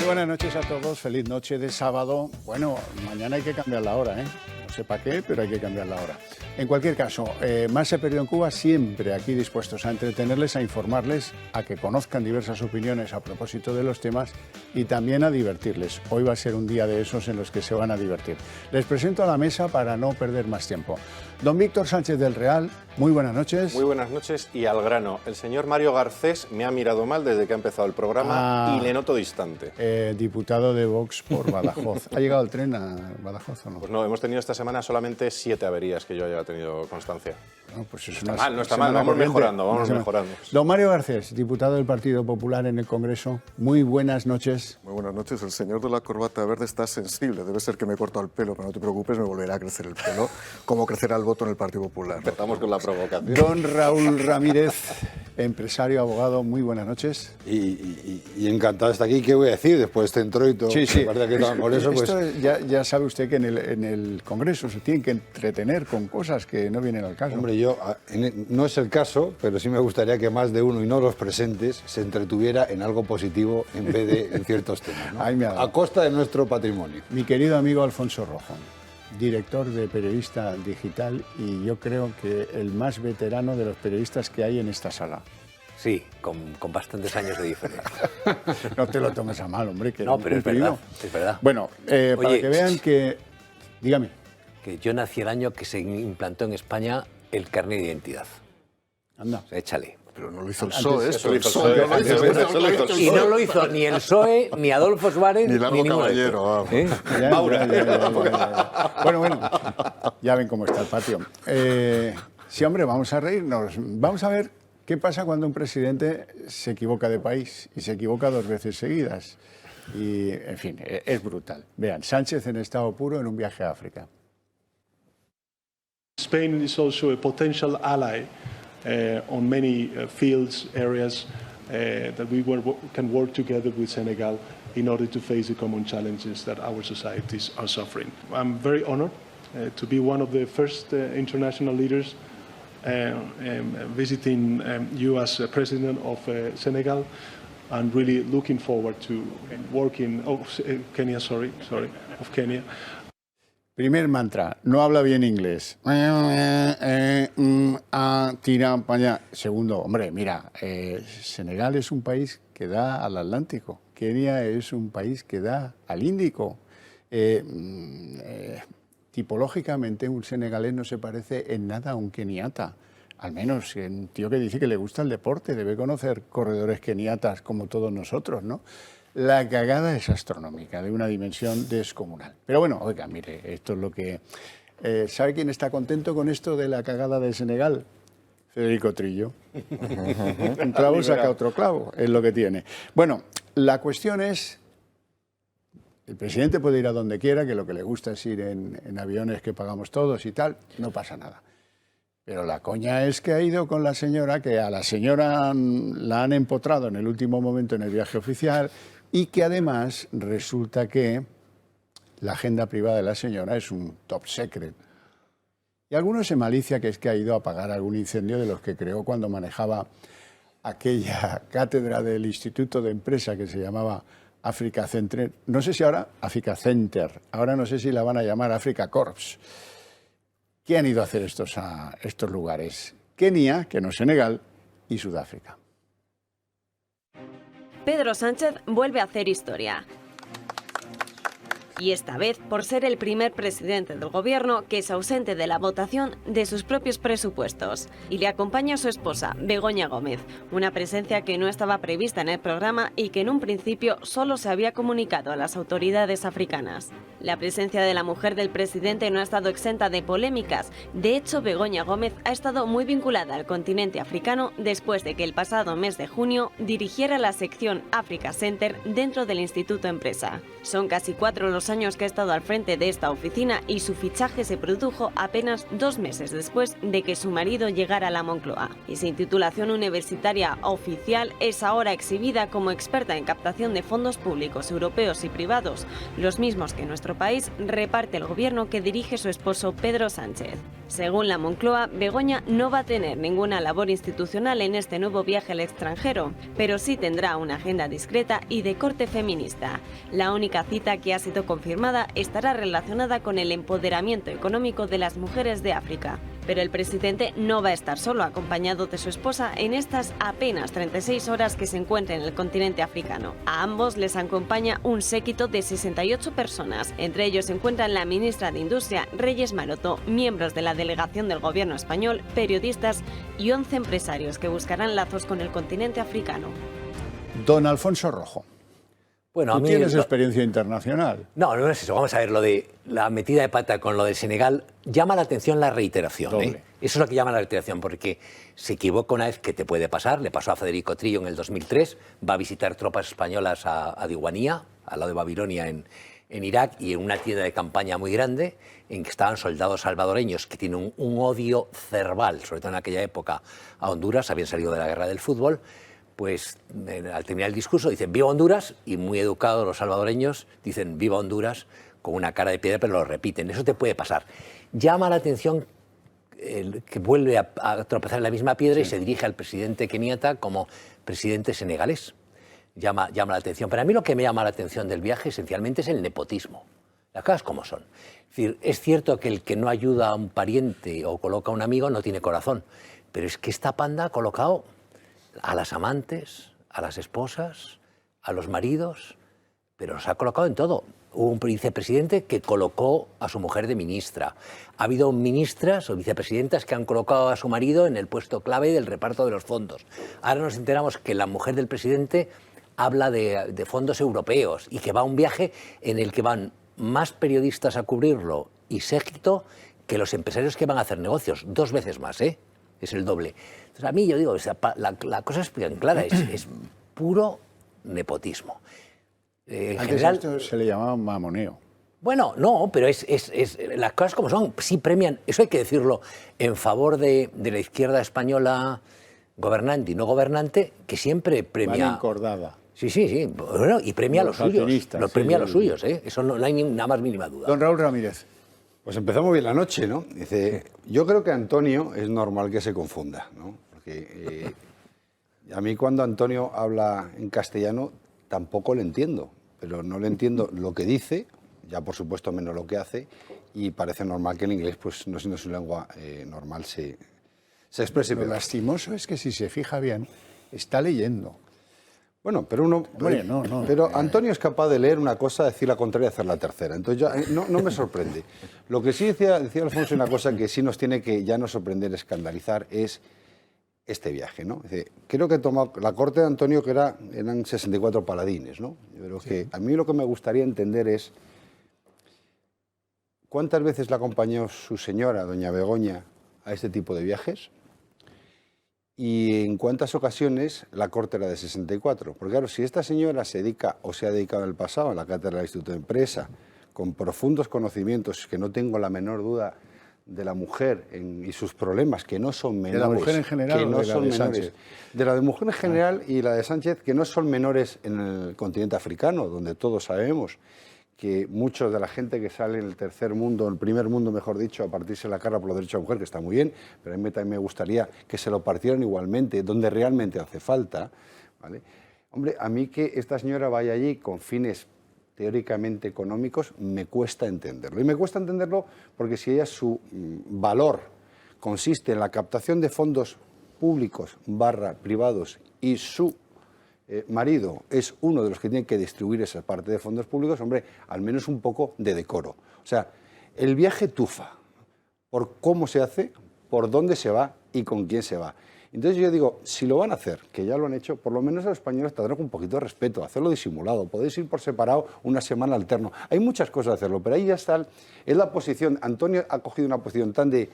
buenas noches a todos, feliz noche de sábado. Bueno, mañana hay que cambiar la hora, ¿eh? No sé para qué, pero hay que cambiar la hora. En cualquier caso, Más se perdió en Cuba, siempre aquí dispuestos a entretenerles, a informarles, a que conozcan diversas opiniones a propósito de los temas y también a divertirles. Hoy va a ser un día de esos en los que se van a divertir. Les presento a la mesa para no perder más tiempo. Don Víctor Sánchez del Real, muy buenas noches. Muy buenas noches y al grano. El señor Mario Garcés me ha mirado mal desde que ha empezado el programa y le noto distante. Diputado de Vox por Badajoz. ¿Ha llegado el tren a Badajoz o no? Pues no, hemos tenido esta semana solamente 7 averías que yo haya tenido constancia. No, pues es no está mal, vamos mejorando, Don Mario Garcés, diputado del Partido Popular en el Congreso, muy buenas noches. Muy buenas noches. El señor de la corbata verde está sensible. Debe ser que me he cortado el pelo, pero no te preocupes, me volverá a crecer el pelo, como crecerá el voto en el Partido Popular. Empezamos con la provocación. Don Raúl Ramírez, empresario, abogado, muy buenas noches. Y encantado de estar aquí. ¿Qué voy a decir después de este introito? Sí. Por eso, pues... ya sabe usted que en el Congreso se tiene que entretener con cosas que no vienen al caso. Hombre, no es el caso, pero sí me gustaría que más de uno y no los presentes se entretuviera en algo positivo en vez de en ciertos temas, ¿no? A costa de nuestro patrimonio. Mi querido amigo Alfonso Rojo, director de Periodista Digital y yo creo que el más veterano de los periodistas que hay en esta sala. Sí, con bastantes años de diferencia. No te lo tomes a mal, hombre, que no, pero es verdad. Bueno, Oye, para que vean que... Dígame. Que yo nací el año que se implantó en España el carnet de identidad. Anda. O sea, échale. Pero no lo hizo el PSOE, eso. Y no lo hizo ni el PSOE, ni Adolfo Suárez, ni Largo Caballero. Bueno, ya ven cómo está el patio. Sí, hombre, vamos a reírnos. Vamos a ver qué pasa cuando un presidente se equivoca de país y se equivoca 2 veces seguidas. Y, en fin, es brutal. Vean, Sánchez en estado puro en un viaje a África. Spain is also a potential ally on many fields, areas that we can work together with Senegal in order to face the common challenges that our societies are suffering. I'm very honored to be one of the first international leaders visiting you as President of Senegal, and really looking forward to working, Kenya. Primer mantra, no habla bien inglés. Tira para allá. Segundo, hombre, mira, Senegal es un país que da al Atlántico. Kenia es un país que da al Índico. Tipológicamente, un senegalés no se parece en nada a un keniata. Al menos un tío que dice que le gusta el deporte, debe conocer corredores keniatas como todos nosotros, ¿no? La cagada es astronómica, de una dimensión descomunal. Pero bueno, oiga, mire, esto es lo que... ¿Sabe quién está contento con esto de la cagada de Senegal? Federico Trillo. Un clavo saca otro clavo, es lo que tiene. Bueno, la cuestión es... El presidente puede ir a donde quiera, que lo que le gusta es ir en aviones que pagamos todos y tal, no pasa nada. Pero la coña es que ha ido con la señora, que a la señora la han empotrado en el último momento en el viaje oficial y que además resulta que la agenda privada de la señora es un top secret. Y algunos se malicia que es que ha ido a apagar algún incendio de los que creó cuando manejaba aquella cátedra del Instituto de Empresa que se llamaba Africa Center. No sé si ahora Africa Center, ahora no sé si la van a llamar Africa Corps. ¿Qué han ido a hacer a estos lugares? Kenia, que no es Senegal, y Sudáfrica. Pedro Sánchez vuelve a hacer historia. Y esta vez por ser el primer presidente del gobierno que es ausente de la votación de sus propios presupuestos. Y le acompaña su esposa, Begoña Gómez, una presencia que no estaba prevista en el programa y que en un principio solo se había comunicado a las autoridades africanas. La presencia de la mujer del presidente no ha estado exenta de polémicas. De hecho, Begoña Gómez ha estado muy vinculada al continente africano después de que el pasado mes de junio dirigiera la sección Africa Center dentro del Instituto Empresa. Son casi 4 los años que ha estado al frente de esta oficina y su fichaje se produjo apenas 2 meses después de que su marido llegara a la Moncloa. Y sin titulación universitaria oficial, es ahora exhibida como experta en captación de fondos públicos europeos y privados, los mismos que nuestro país reparte el gobierno que dirige su esposo Pedro Sánchez. Según la Moncloa, Begoña no va a tener ninguna labor institucional en este nuevo viaje al extranjero, pero sí tendrá una agenda discreta y de corte feminista. La única cita que ha sido confirmada estará relacionada con el empoderamiento económico de las mujeres de África. Pero el presidente no va a estar solo, acompañado de su esposa en estas apenas 36 horas que se encuentra en el continente africano. A ambos les acompaña un séquito de 68 personas. Entre ellos se encuentran la ministra de Industria, Reyes Maroto, miembros de la delegación del gobierno español, periodistas y 11 empresarios que buscarán lazos con el continente africano. Don Alfonso Rojo. Bueno, ¿Tú tienes experiencia internacional? No, no es eso. Vamos a ver, lo de la metida de pata con lo del Senegal llama la atención la reiteración. Eso es lo que llama la reiteración, porque se equivoca una vez, que te puede pasar. Le pasó a Federico Trillo en el 2003. Va a visitar tropas españolas a Diwanía, al lado de Babilonia, en Irak, y en una tienda de campaña muy grande en que estaban soldados salvadoreños que tienen un odio cerval, sobre todo en aquella época, a Honduras. Habían salido de la guerra del fútbol. Pues al terminar el discurso dicen «Viva Honduras», y muy educados los salvadoreños dicen «Viva Honduras» con una cara de piedra, pero lo repiten. Eso te puede pasar. Llama la atención que vuelve a tropezar en la misma piedra, sí, y se dirige al presidente Kenyatta como presidente senegalés. Llama la atención. Pero a mí lo que me llama la atención del viaje esencialmente es el nepotismo. Las cosas como son. Es decir, es cierto que el que no ayuda a un pariente o coloca a un amigo no tiene corazón, pero es que esta panda ha colocado a las amantes, a las esposas, a los maridos, pero los ha colocado en todo. Hubo un vicepresidente que colocó a su mujer de ministra. Ha habido ministras o vicepresidentas que han colocado a su marido en el puesto clave del reparto de los fondos. Ahora nos enteramos que la mujer del presidente habla de fondos europeos y que va a un viaje en el que van más periodistas a cubrirlo y séquito que los empresarios que van a hacer negocios. 2 veces más, ¿eh? Es el doble. Entonces, a mí, yo digo, la cosa es bien clara, es puro nepotismo. En general, esto se le llamaba mamoneo. Bueno, no, pero las cosas como son, sí premian, eso hay que decirlo, en favor de la izquierda española gobernante y no gobernante, que siempre premia... Vale encordada. Sí, bueno, y premia a los suyos. Los premia a los suyos, ¿eh? Eso no hay nada más mínima duda. Don Raúl Ramírez. Pues empezamos bien la noche, ¿no? Dice, yo creo que Antonio es normal que se confunda, ¿no? Porque a mí cuando Antonio habla en castellano tampoco le entiendo, pero no le entiendo lo que dice, ya por supuesto menos lo que hace, y parece normal que el inglés, pues no siendo su lengua normal, se exprese. Lo lastimoso es que si se fija bien, está leyendo. Bueno, pero uno... Hombre, pero Antonio es capaz de leer una cosa, decir la contraria y hacer la tercera. Entonces ya, no me sorprende. Lo que sí decía Alfonso, una cosa que sí nos tiene que ya no sorprender, escandalizar, es este viaje, ¿no? Es decir, creo que tomó la corte de Antonio, que eran 64 paladines, ¿no? Yo creo que a mí lo que me gustaría entender es cuántas veces la acompañó su señora, doña Begoña, a este tipo de viajes. Y en cuántas ocasiones la corte era de 64. Porque claro, si esta señora se dedica o se ha dedicado en el pasado a la cátedra del Instituto de Empresa, con profundos conocimientos, que no tengo la menor duda de la mujer y sus problemas, que no son menores. ¿De la mujer en general que no o de la son de menores. Sánchez? De la de mujer en general y la de Sánchez, que no son menores en el continente africano, donde todos sabemos que muchos de la gente que sale en el tercer mundo, en el primer mundo, mejor dicho, a partirse la cara por los derechos de la mujer, que está muy bien, pero a mí también me gustaría que se lo partieran igualmente, donde realmente hace falta, ¿vale? Hombre, a mí que esta señora vaya allí con fines teóricamente económicos, me cuesta entenderlo. Y me cuesta entenderlo porque si ella, su valor consiste en la captación de fondos públicos / privados y su marido es uno de los que tiene que distribuir esa parte de fondos públicos, hombre, al menos un poco de decoro. O sea, el viaje tufa por cómo se hace, por dónde se va y con quién se va. Entonces yo digo, si lo van a hacer, que ya lo han hecho, por lo menos a los españoles tendrán un poquito de respeto, hacerlo disimulado, podéis ir por separado una semana alterno. Hay muchas cosas de hacerlo, pero ahí ya está, es la posición. Antonio ha cogido una posición tan de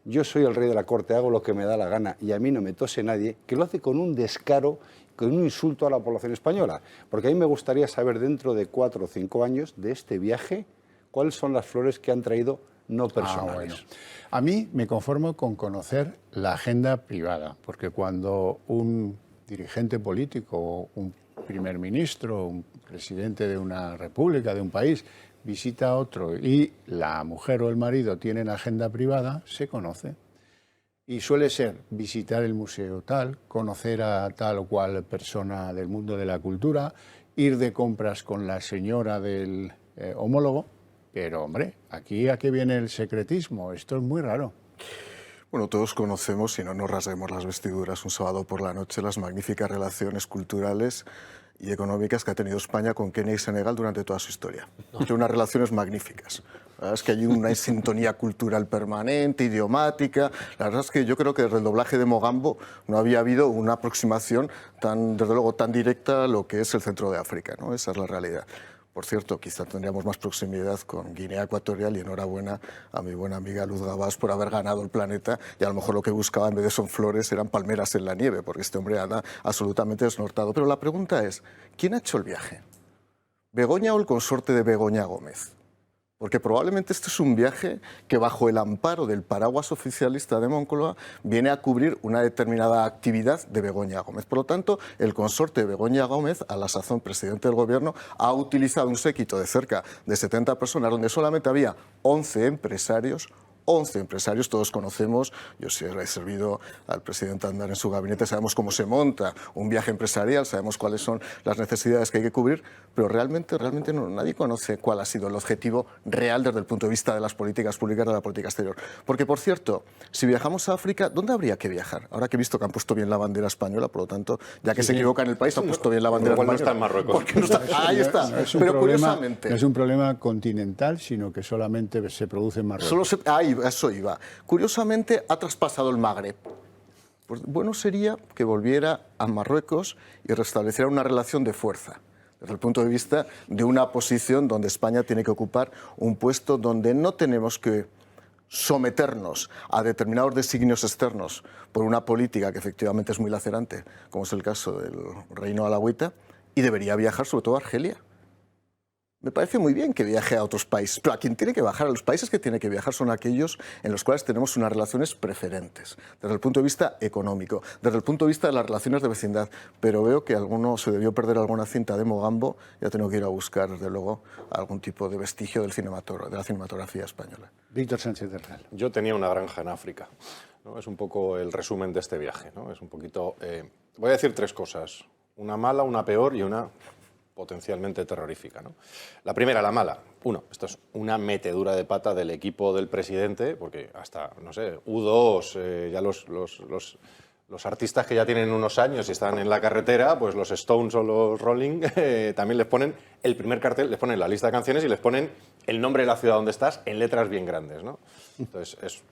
yo soy el rey de la corte, hago lo que me da la gana y a mí no me tose nadie, que lo hace con un descaro, con un insulto a la población española. Porque a mí me gustaría saber dentro de 4 o 5 años de este viaje, cuáles son las flores que han traído no personales. Bueno. A mí me conformo con conocer la agenda privada, porque cuando un dirigente político, un primer ministro, un presidente de una república, de un país, visita a otro y la mujer o el marido tienen agenda privada, se conoce. Y suele ser visitar el museo tal, conocer a tal o cual persona del mundo de la cultura, ir de compras con la señora del homólogo. Pero, hombre, ¿aquí a qué viene el secretismo? Esto es muy raro. Bueno, todos conocemos, si no nos rasguemos las vestiduras un sábado por la noche, las magníficas relaciones culturales y económicas que ha tenido España con Kenia y Senegal durante toda su historia. Son unas relaciones magníficas. La verdad es que hay una sintonía cultural permanente, idiomática. La verdad es que yo creo que desde el doblaje de Mogambo no había habido una aproximación desde luego, tan directa a lo que es el centro de África, ¿no? Esa es la realidad. Por cierto, quizá tendríamos más proximidad con Guinea Ecuatorial y enhorabuena a mi buena amiga Luz Gabás por haber ganado el planeta y a lo mejor lo que buscaba en vez de son flores eran palmeras en la nieve, porque este hombre anda absolutamente desnortado. Pero la pregunta es, ¿quién ha hecho el viaje? ¿Begoña o el consorte de Begoña Gómez? Porque probablemente este es un viaje que bajo el amparo del paraguas oficialista de Moncloa viene a cubrir una determinada actividad de Begoña Gómez. Por lo tanto, el consorte de Begoña Gómez, a la sazón presidente del gobierno, ha utilizado un séquito de cerca de 70 personas donde solamente había 11 empresarios, todos conocemos, yo sí he servido al presidente Aznar en su gabinete, sabemos cómo se monta un viaje empresarial, sabemos cuáles son las necesidades que hay que cubrir, pero realmente nadie conoce cuál ha sido el objetivo real desde el punto de vista de las políticas públicas, de la política exterior. Porque, por cierto, si viajamos a África, ¿dónde habría que viajar? Ahora que he visto que han puesto bien la bandera española, por lo tanto, ya que se equivoca en el país, han puesto bien la bandera española. No está en Marruecos. Ahí está. Pero curiosamente... No es un problema continental, sino que solamente se produce en Marruecos. Eso iba. Curiosamente, ha traspasado el Magreb. Pues bueno sería que volviera a Marruecos y restableciera una relación de fuerza, desde el punto de vista de una posición donde España tiene que ocupar un puesto donde no tenemos que someternos a determinados designios externos por una política que efectivamente es muy lacerante, como es el caso del reino alauita, y debería viajar sobre todo a Argelia. Me parece muy bien que viaje a otros países, pero a quien tiene que viajar, a los países que tiene que viajar son aquellos en los cuales tenemos unas relaciones preferentes, desde el punto de vista económico, desde el punto de vista de las relaciones de vecindad. Pero veo que alguno se debió perder alguna cinta de Mogambo, ya tengo que ir a buscar, desde luego, algún tipo de vestigio de la cinematografía española. Víctor Sánchez del Real. Yo tenía una granja en África, ¿no? Es un poco el resumen de este viaje, ¿no? Es un poquito... voy a decir tres cosas, una mala, una peor y una potencialmente terrorífica, ¿no? La primera, la mala. Uno, esto es una metedura de pata del equipo del presidente, porque hasta, no sé, U2, ya los artistas que ya tienen unos años y están en la carretera, pues los Stones o los Rolling, también les ponen el primer cartel, les ponen la lista de canciones y les ponen el nombre de la ciudad donde estás en letras bien grandes, ¿no? Entonces,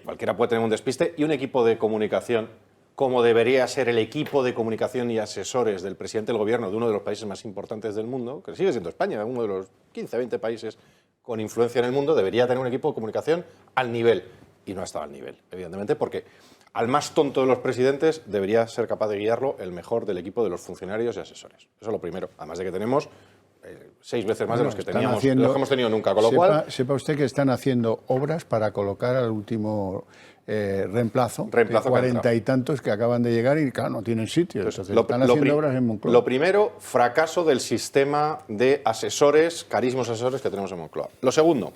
cualquiera puede tener un despiste y un equipo de comunicación como debería ser el equipo de comunicación y asesores del presidente del gobierno de uno de los países más importantes del mundo, que sigue siendo España, uno de los 15, 20 países con influencia en el mundo, debería tener un equipo de comunicación al nivel. Y no ha estado al nivel, evidentemente, porque al más tonto de los presidentes debería ser capaz de guiarlo el mejor del equipo de los funcionarios y asesores. Eso es lo primero. Además de que tenemos 6 veces más de los que teníamos, de los que hemos tenido nunca. Con lo cual, sepa usted que están haciendo obras para colocar al último reemplazo de 40 y tantos que acaban de llegar y, claro, no tienen sitio. Entonces, están haciendo obras en Moncloa. Lo primero, fracaso del sistema de asesores, carísimos asesores que tenemos en Moncloa. Lo segundo,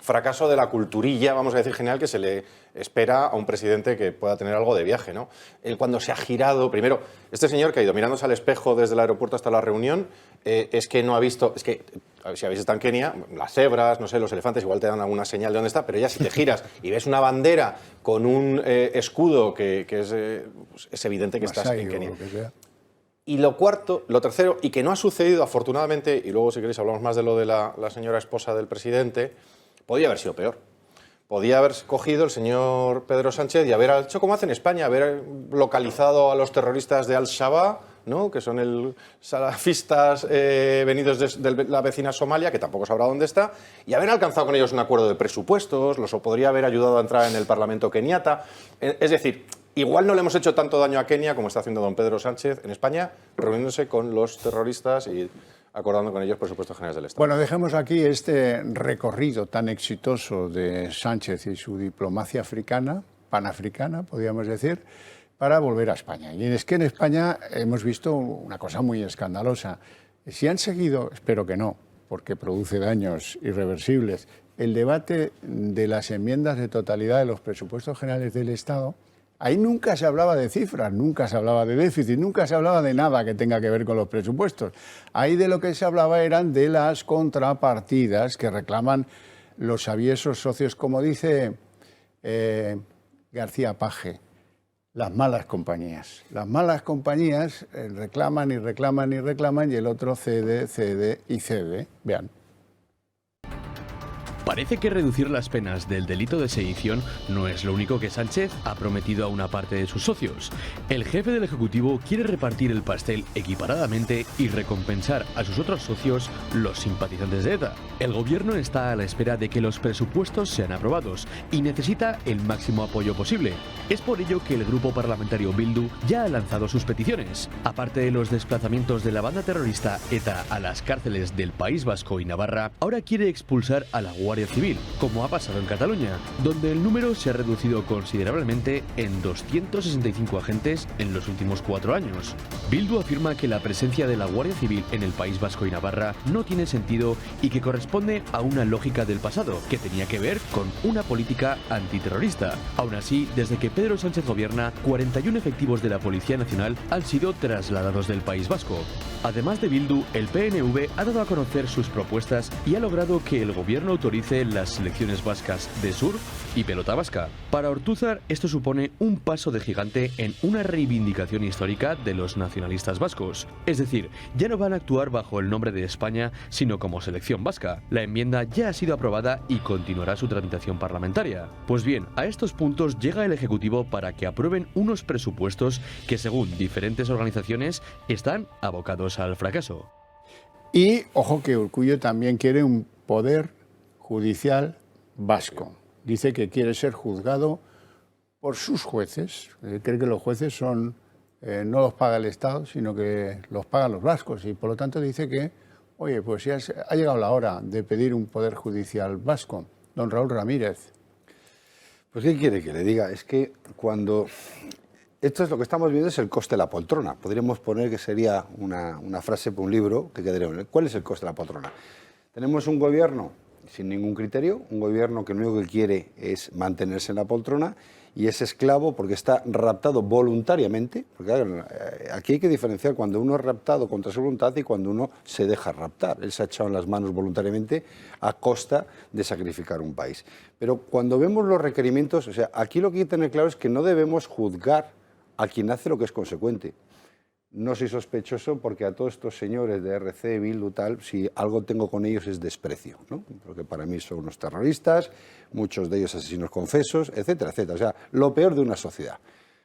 fracaso de la culturilla, vamos a decir general, que se le espera a un presidente que pueda tener algo de viaje, ¿no? Él cuando se ha girado, primero, este señor que ha ido mirándose al espejo desde el aeropuerto hasta la reunión, es que no ha visto, es que si habéis estado en Kenia, las cebras, no sé, los elefantes igual te dan alguna señal de dónde está, pero ya si te giras y ves una bandera con un escudo que es evidente que estás en Kenia. Y lo tercero, y que no ha sucedido afortunadamente, y luego si queréis hablamos más de lo de la señora esposa del presidente, podía haber sido peor. Podía haber cogido el señor Pedro Sánchez y haber hecho como hace en España, haber localizado a los terroristas de Al-Shabaab, ¿no? Que son salafistas venidos de la vecina Somalia, que tampoco sabrá dónde está, y haber alcanzado con ellos un acuerdo de presupuestos, los podría haber ayudado a entrar en el Parlamento keniata. Es decir, igual no le hemos hecho tanto daño a Kenia como está haciendo don Pedro Sánchez en España, reuniéndose con los terroristas y acordando con ellos presupuestos generales del Estado. Bueno, dejemos aquí este recorrido tan exitoso de Sánchez y su diplomacia africana, panafricana, podríamos decir, para volver a España. Y es que en España hemos visto una cosa muy escandalosa. Si han seguido, espero que no, porque produce daños irreversibles. El debate de las enmiendas de totalidad de los presupuestos generales del Estado, ahí nunca se hablaba de cifras, nunca se hablaba de déficit, nunca se hablaba de nada que tenga que ver con los presupuestos. Ahí de lo que se hablaba eran de las contrapartidas que reclaman los aviesos socios, como dice García Page, las malas compañías. Las malas compañías reclaman y reclaman y reclaman y el otro cede, cede y cede. Vean. Parece que reducir las penas del delito de sedición no es lo único que Sánchez ha prometido a una parte de sus socios. El jefe del Ejecutivo quiere repartir el pastel equiparadamente y recompensar a sus otros socios, los simpatizantes de ETA. El gobierno está a la espera de que los presupuestos sean aprobados y necesita el máximo apoyo posible. Es por ello que el grupo parlamentario Bildu ya ha lanzado sus peticiones. Aparte de los desplazamientos de la banda terrorista ETA a las cárceles del País Vasco y Navarra, ahora quiere expulsar a la Guardia Civil, como ha pasado en Cataluña, donde el número se ha reducido considerablemente en 265 agentes en los últimos 4 años. Bildu afirma que la presencia de la Guardia Civil en el País Vasco y Navarra no tiene sentido y que corresponde a una lógica del pasado, que tenía que ver con una política antiterrorista. Aún así, desde que Pedro Sánchez gobierna, 41 efectivos de la Policía Nacional han sido trasladados del País Vasco. Además de Bildu, el PNV ha dado a conocer sus propuestas y ha logrado que el gobierno autorice las selecciones vascas de surf y pelota vasca. Para Ortúzar, esto supone un paso de gigante en una reivindicación histórica de los nacionalistas vascos. Es decir, ya no van a actuar bajo el nombre de España, sino como selección vasca. La enmienda ya ha sido aprobada y continuará su tramitación parlamentaria. Pues bien, a estos puntos llega el Ejecutivo para que aprueben unos presupuestos que, según diferentes organizaciones, están abocados al fracaso. Y, ojo, que Urkullu también quiere un poder judicial vasco. Dice que quiere ser juzgado por sus jueces. Cree que los jueces no los paga el Estado, sino que los pagan los vascos. Y por lo tanto dice que, oye, pues ya ha llegado la hora de pedir un poder judicial vasco. Don Raúl Ramírez. Pues ¿qué quiere que le diga? Es que cuando... Esto es lo que estamos viendo, es el coste de la poltrona. Podríamos poner que sería una frase para un libro que quedaría. ¿Cuál es el coste de la poltrona? Tenemos un gobierno sin ningún criterio, un gobierno que lo único que quiere es mantenerse en la poltrona y es esclavo porque está raptado voluntariamente, porque aquí hay que diferenciar cuando uno es raptado contra su voluntad y cuando uno se deja raptar. Él se ha echado en las manos voluntariamente a costa de sacrificar un país. Pero cuando vemos los requerimientos, o sea, aquí lo que hay que tener claro es que no debemos juzgar a quien hace lo que es consecuente. No soy sospechoso porque a todos estos señores de RC, Bildu, tal, si algo tengo con ellos es desprecio, ¿no? Porque para mí son unos terroristas, muchos de ellos asesinos confesos, etcétera, etcétera. O sea, lo peor de una sociedad.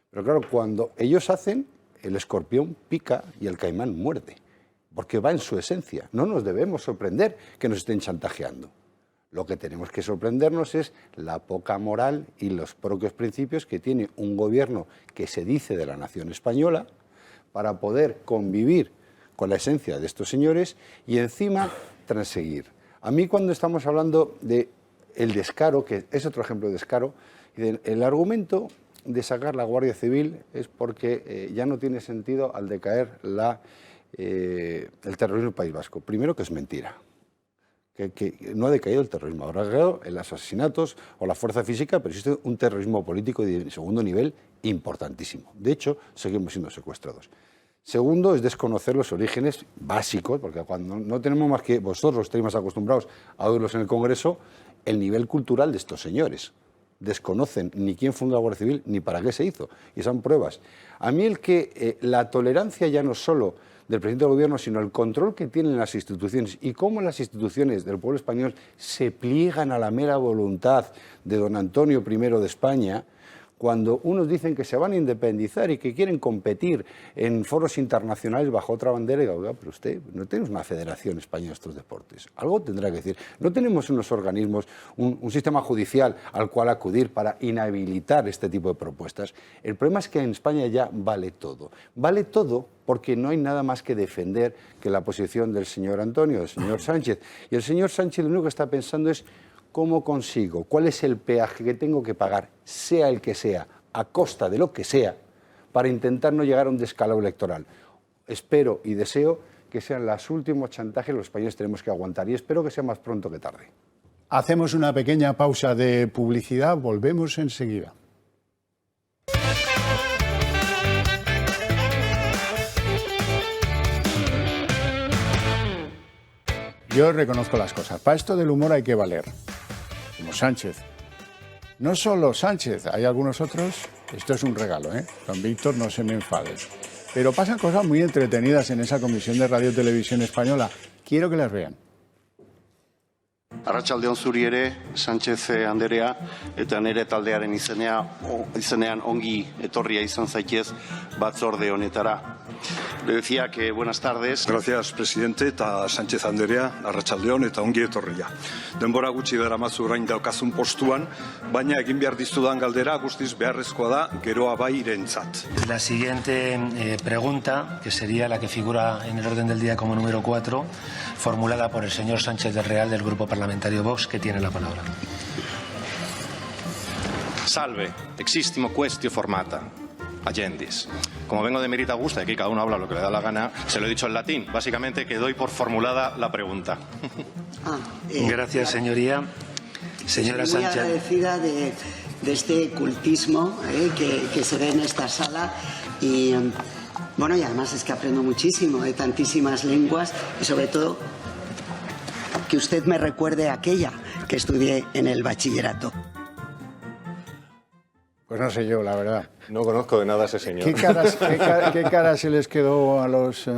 Pero claro, cuando ellos hacen, el escorpión pica y el caimán muerde, porque va en su esencia. No nos debemos sorprender que nos estén chantajeando. Lo que tenemos que sorprendernos es la poca moral y los propios principios que tiene un gobierno que se dice de la nación española, para poder convivir con la esencia de estos señores y encima transeguir. A mí cuando estamos hablando de el descaro, que es otro ejemplo de descaro, el argumento de sacar la Guardia Civil es porque ya no tiene sentido al decaer el terrorismo del País Vasco. Primero que es mentira. Que no ha decaído el terrorismo, habrá decaído en los asesinatos o la fuerza física, pero existe un terrorismo político de segundo nivel importantísimo. De hecho, seguimos siendo secuestrados. Segundo, es desconocer los orígenes básicos, porque cuando no tenemos más que vosotros, estáis más acostumbrados a oírlos en el Congreso, el nivel cultural de estos señores. Desconocen ni quién fundó la Guardia Civil ni para qué se hizo. Y son pruebas. A mí la tolerancia ya no solo del presidente del gobierno, sino el control que tienen las instituciones y cómo las instituciones del pueblo español se pliegan a la mera voluntad de don Antonio I de España, cuando unos dicen que se van a independizar y que quieren competir en foros internacionales bajo otra bandera, y digo, pero usted, no tenemos una federación española de estos deportes, algo tendrá que decir. No tenemos unos organismos, un sistema judicial al cual acudir para inhabilitar este tipo de propuestas. El problema es que en España ya vale todo. Vale todo porque no hay nada más que defender que la posición del señor Antonio, del señor Sánchez. Y el señor Sánchez lo único que está pensando es ¿cómo consigo? ¿Cuál es el peaje que tengo que pagar, sea el que sea, a costa de lo que sea, para intentar no llegar a un descalabro electoral? Espero y deseo que sean los últimos chantajes que los españoles tenemos que aguantar. Y espero que sea más pronto que tarde. Hacemos una pequeña pausa de publicidad, volvemos enseguida. Yo reconozco las cosas. Para esto del humor hay que valer. Como Sánchez. No solo Sánchez, hay algunos otros. Esto es un regalo, ¿eh? Don Víctor, no se me enfade. Pero pasan cosas muy entretenidas en esa Comisión de Radio y Televisión Española. Quiero que las vean. Arratsaldeon zuri ere, Sánchez Anderea, eta nire taldearen izenean ongi etorria izan zaitez batzorde honetara. Le decía que buenas tardes. Gracias, presidente, eta Sánchez Anderea, arratsaldeon eta ongi etorria. Denbora gutxi daramazu orain daukazun postuan, baina egin behar dizudan galdera guztiz beharrezkoa da geroa bai irentzat. La siguiente pregunta, que sería la que figura en el orden del día como número 4, formulada por el señor Sánchez del Real del Grupo Parlamentario Vox, que tiene la palabra. Salve, existimo questio formata. Agendis. Como vengo de Merita Augusta, y aquí cada uno habla lo que le da la gana, se lo he dicho en latín. Básicamente que doy por formulada la pregunta. Gracias, señoría. Señora Estoy muy Sánchez. agradecida de este cultismo que se ve en esta sala y bueno, y además es que aprendo muchísimo de tantísimas lenguas y sobre todo que usted me recuerde aquella que estudié en el bachillerato. Pues no sé yo, la verdad. No conozco de nada a ese señor. ¿Qué cara se les quedó a los...?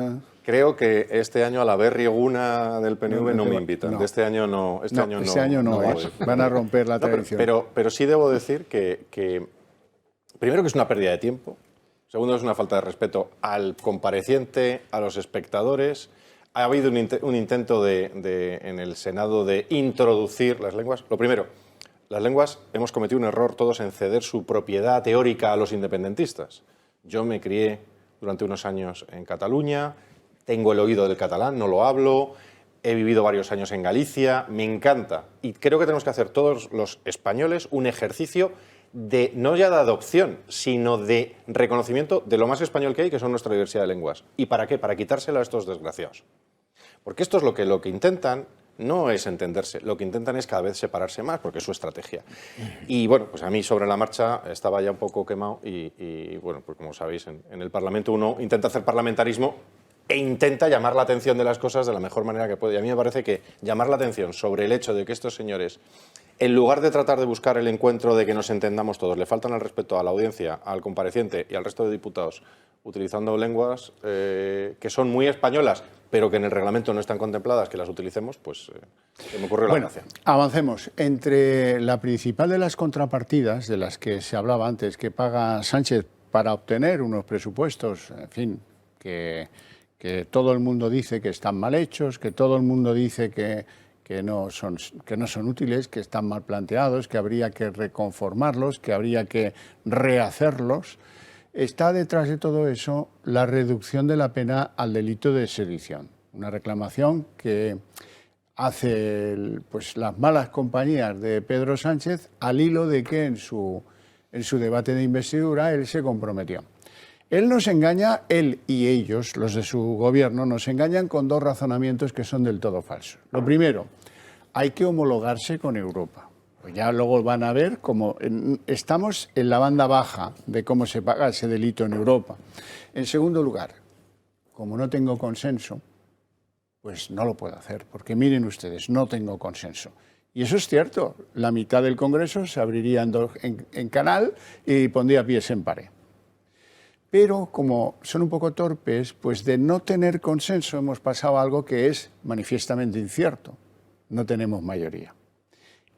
Creo que este año a la Berrieguna del PNV no me invitan. No. De este año no. Este año no es. Van a romper la tradición. Pero sí debo decir que primero que es una pérdida de tiempo. Segundo, es una falta de respeto al compareciente, a los espectadores. Ha habido un intento en el Senado de introducir las lenguas. Lo primero, las lenguas hemos cometido un error todos en ceder su propiedad teórica a los independentistas. Yo me crié durante unos años en Cataluña, tengo el oído del catalán, no lo hablo, he vivido varios años en Galicia, me encanta. Y creo que tenemos que hacer todos los españoles un ejercicio de, no ya de adopción, sino de reconocimiento de lo más español que hay, que son nuestra diversidad de lenguas. ¿Y para qué? Para quitárselo a estos desgraciados. Porque esto es lo que intentan. No es entenderse, lo que intentan es cada vez separarse más, porque es su estrategia. Y bueno, pues a mí sobre la marcha estaba ya un poco quemado y bueno, pues como sabéis, en el Parlamento uno intenta hacer parlamentarismo e intenta llamar la atención de las cosas de la mejor manera que puede. Y a mí me parece que llamar la atención sobre el hecho de que estos señores, en lugar de tratar de buscar el encuentro de que nos entendamos todos, le faltan al respeto a la audiencia, al compareciente y al resto de diputados, utilizando lenguas que son muy españolas, pero que en el reglamento no están contempladas, que las utilicemos, pues me ocurrió la gracia. Avancemos. Entre la principal de las contrapartidas, de las que se hablaba antes, que paga Sánchez para obtener unos presupuestos, en fin, que todo el mundo dice que están mal hechos, que todo el mundo dice que no son útiles, que están mal planteados, que habría que reconformarlos, que habría que rehacerlos. Está detrás de todo eso la reducción de la pena al delito de sedición, una reclamación que hace pues, las malas compañías de Pedro Sánchez al hilo de que en su debate de investidura él se comprometió. Él nos engaña, él y ellos, los de su gobierno, nos engañan con dos razonamientos que son del todo falsos. Lo primero, hay que homologarse con Europa. Pues ya luego van a ver cómo estamos en la banda baja de cómo se paga ese delito en Europa. En segundo lugar, como no tengo consenso, pues no lo puedo hacer, porque miren ustedes, no tengo consenso. Y eso es cierto, la mitad del Congreso se abriría en canal y pondría pies en pared. Pero como son un poco torpes, pues de no tener consenso hemos pasado a algo que es manifiestamente incierto. No tenemos mayoría.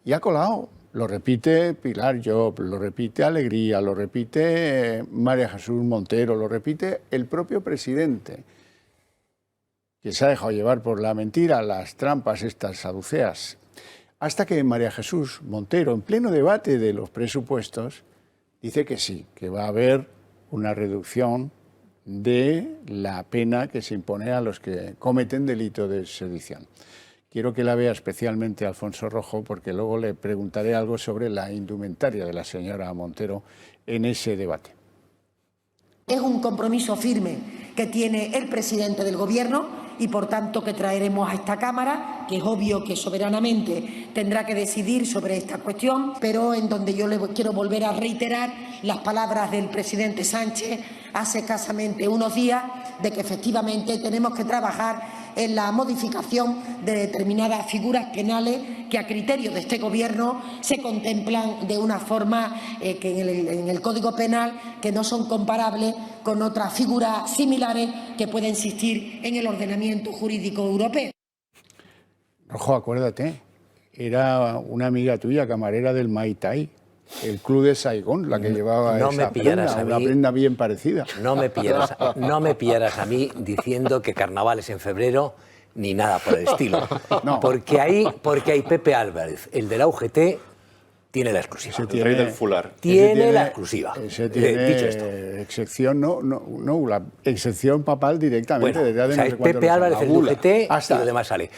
Y ha colado, lo repite Pilar Llop, lo repite Alegría, lo repite María Jesús Montero, lo repite el propio presidente, que se ha dejado llevar por la mentira, las trampas estas saduceas, hasta que María Jesús Montero, en pleno debate de los presupuestos, dice que sí, que va a haber una reducción de la pena que se impone a los que cometen delito de sedición. Quiero que la vea especialmente Alfonso Rojo, porque luego le preguntaré algo sobre la indumentaria de la señora Montero en ese debate. Es un compromiso firme que tiene el presidente del Gobierno y, por tanto, que traeremos a esta Cámara, que es obvio que soberanamente tendrá que decidir sobre esta cuestión, pero en donde yo le quiero volver a reiterar las palabras del presidente Sánchez hace escasamente unos días de que efectivamente tenemos que trabajar en la modificación de determinadas figuras penales que a criterio de este Gobierno se contemplan de una forma que en el Código Penal que no son comparables con otras figuras similares que pueden existir en el ordenamiento jurídico europeo. Rojo, acuérdate, era una amiga tuya, camarera del Mai Tai, el club de Saigón, la que llevaba esa prenda, una prenda bien parecida. No me pillaras a mí diciendo que carnaval es en febrero ni nada por el estilo. No. Porque ahí Pepe Álvarez, el de la UGT, tiene la exclusiva. El rey del fular. Tiene la exclusiva. Ese tiene dicho esto. Excepción, no, la excepción papal directamente. Bueno, desde es Pepe Álvarez, el de UGT, y lo demás sale.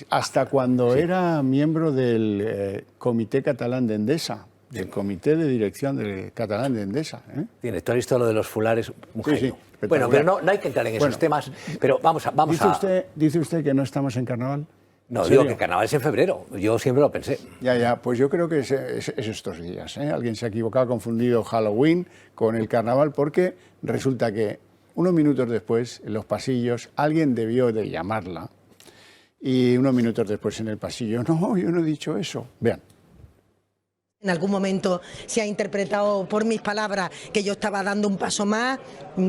Hasta cuando era miembro del Comité Catalán de Endesa, del Comité de Dirección del Catalán de Endesa. Tienes, tú has visto lo de los fulares, mujer. Sí, bueno, pero no hay que entrar en esos temas, pero vamos a... ¿Dice usted que no estamos en carnaval? No, digo que carnaval es en febrero, yo siempre lo pensé. Ya, pues yo creo que es estos días. Alguien se ha equivocado, ha confundido Halloween con el carnaval, porque resulta que unos minutos después, en los pasillos, alguien debió de llamarla, y unos minutos después en el pasillo, no, yo no he dicho eso. Vean. En algún momento se ha interpretado por mis palabras que yo estaba dando un paso más,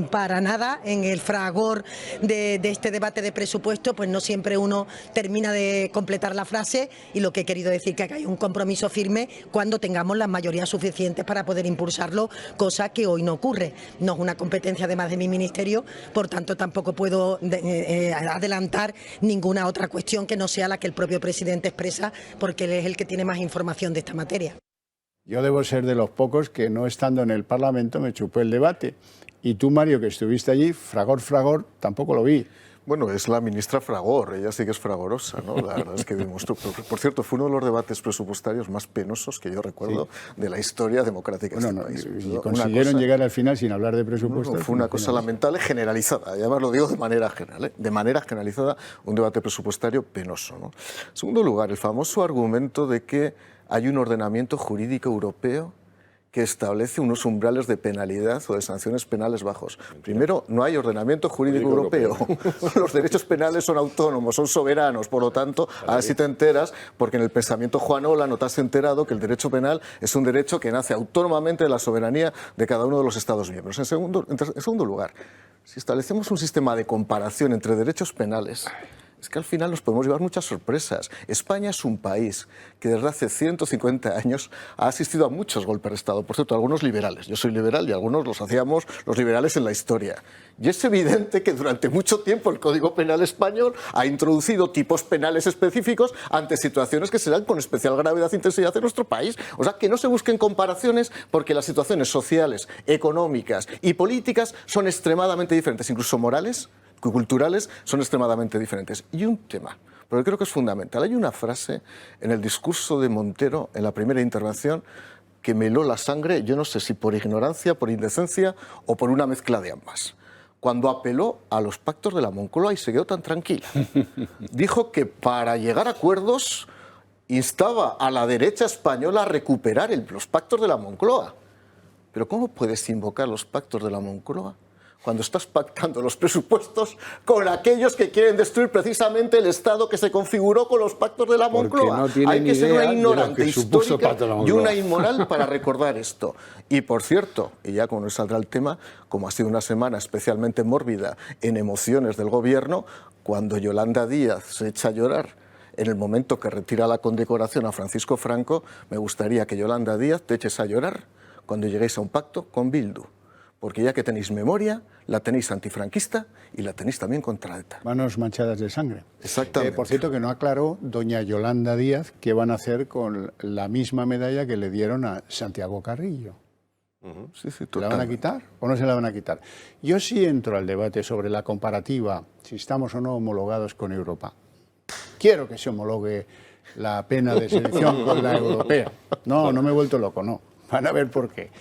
para nada, en el fragor de este debate de presupuesto, pues no siempre uno termina de completar la frase, y lo que he querido decir que hay un compromiso firme cuando tengamos las mayorías suficientes para poder impulsarlo, cosa que hoy no ocurre. No es una competencia además de mi ministerio, por tanto tampoco puedo adelantar ninguna otra cuestión que no sea la que el propio presidente expresa, porque él es el que tiene más información de esta materia. Yo debo ser de los pocos que, no estando en el Parlamento, me chupé el debate. Y tú, Mario, que estuviste allí, fragor, tampoco lo vi. Bueno, es la ministra Fragor, ella sí que es fragorosa, ¿no? La verdad es que demostró. Por cierto, fue uno de los debates presupuestarios más penosos que yo recuerdo de la historia democrática de este país. Y consiguieron llegar al final sin hablar de presupuesto. Fue una cosa lamentable, generalizada, y además lo digo de manera general, de manera generalizada, un debate presupuestario penoso, ¿no? En segundo lugar, el famoso argumento de que hay un ordenamiento jurídico europeo que establece unos umbrales de penalidad o de sanciones penales bajos. Primero, no hay ordenamiento jurídico europeo. Los derechos penales son autónomos, son soberanos, por lo tanto, ahora sí te enteras, porque en el pensamiento Juanola no te has enterado que el derecho penal es un derecho que nace autónomamente de la soberanía de cada uno de los Estados miembros. En segundo lugar, si establecemos un sistema de comparación entre derechos penales, es que al final nos podemos llevar muchas sorpresas. España es un país que desde hace 150 años ha asistido a muchos golpes de Estado. Por cierto, algunos liberales. Yo soy liberal y algunos los hacíamos los liberales en la historia. Y es evidente que durante mucho tiempo el Código Penal español ha introducido tipos penales específicos ante situaciones que se dan con especial gravedad e intensidad en nuestro país. O sea, que no se busquen comparaciones, porque las situaciones sociales, económicas y políticas son extremadamente diferentes, incluso morales, culturales, son extremadamente diferentes. Y un tema, porque creo que es fundamental. Hay una frase en el discurso de Montero, en la primera intervención, que me heló la sangre, yo no sé si por ignorancia, por indecencia o por una mezcla de ambas. Cuando apeló a los pactos de la Moncloa y se quedó tan tranquila. Dijo que para llegar a acuerdos instaba a la derecha española a recuperar los pactos de la Moncloa. Pero ¿cómo puedes invocar los pactos de la Moncloa cuando estás pactando los presupuestos con aquellos que quieren destruir precisamente el Estado que se configuró con los pactos de la Moncloa? No hay que ser una ignorante histórica y una Moncloa. inmoral para recordar esto. Y por cierto, y ya como nos saldrá el tema, como ha sido una semana especialmente mórbida en emociones del Gobierno, cuando Yolanda Díaz se echa a llorar en el momento que retira la condecoración a Francisco Franco, me gustaría que Yolanda Díaz te eches a llorar cuando lleguéis a un pacto con Bildu. Porque ya que tenéis memoria, la tenéis antifranquista y la tenéis también contra ETA. Manos manchadas de sangre. Exactamente. Por cierto, que no aclaró doña Yolanda Díaz qué van a hacer con la misma medalla que le dieron a Santiago Carrillo. Sí, ¿Se la van a quitar o no se la van a quitar? Yo sí entro al debate sobre la comparativa, si estamos o no homologados con Europa. Quiero que se homologue la pena de selección con la europea. No me he vuelto loco, no. Van a ver por qué.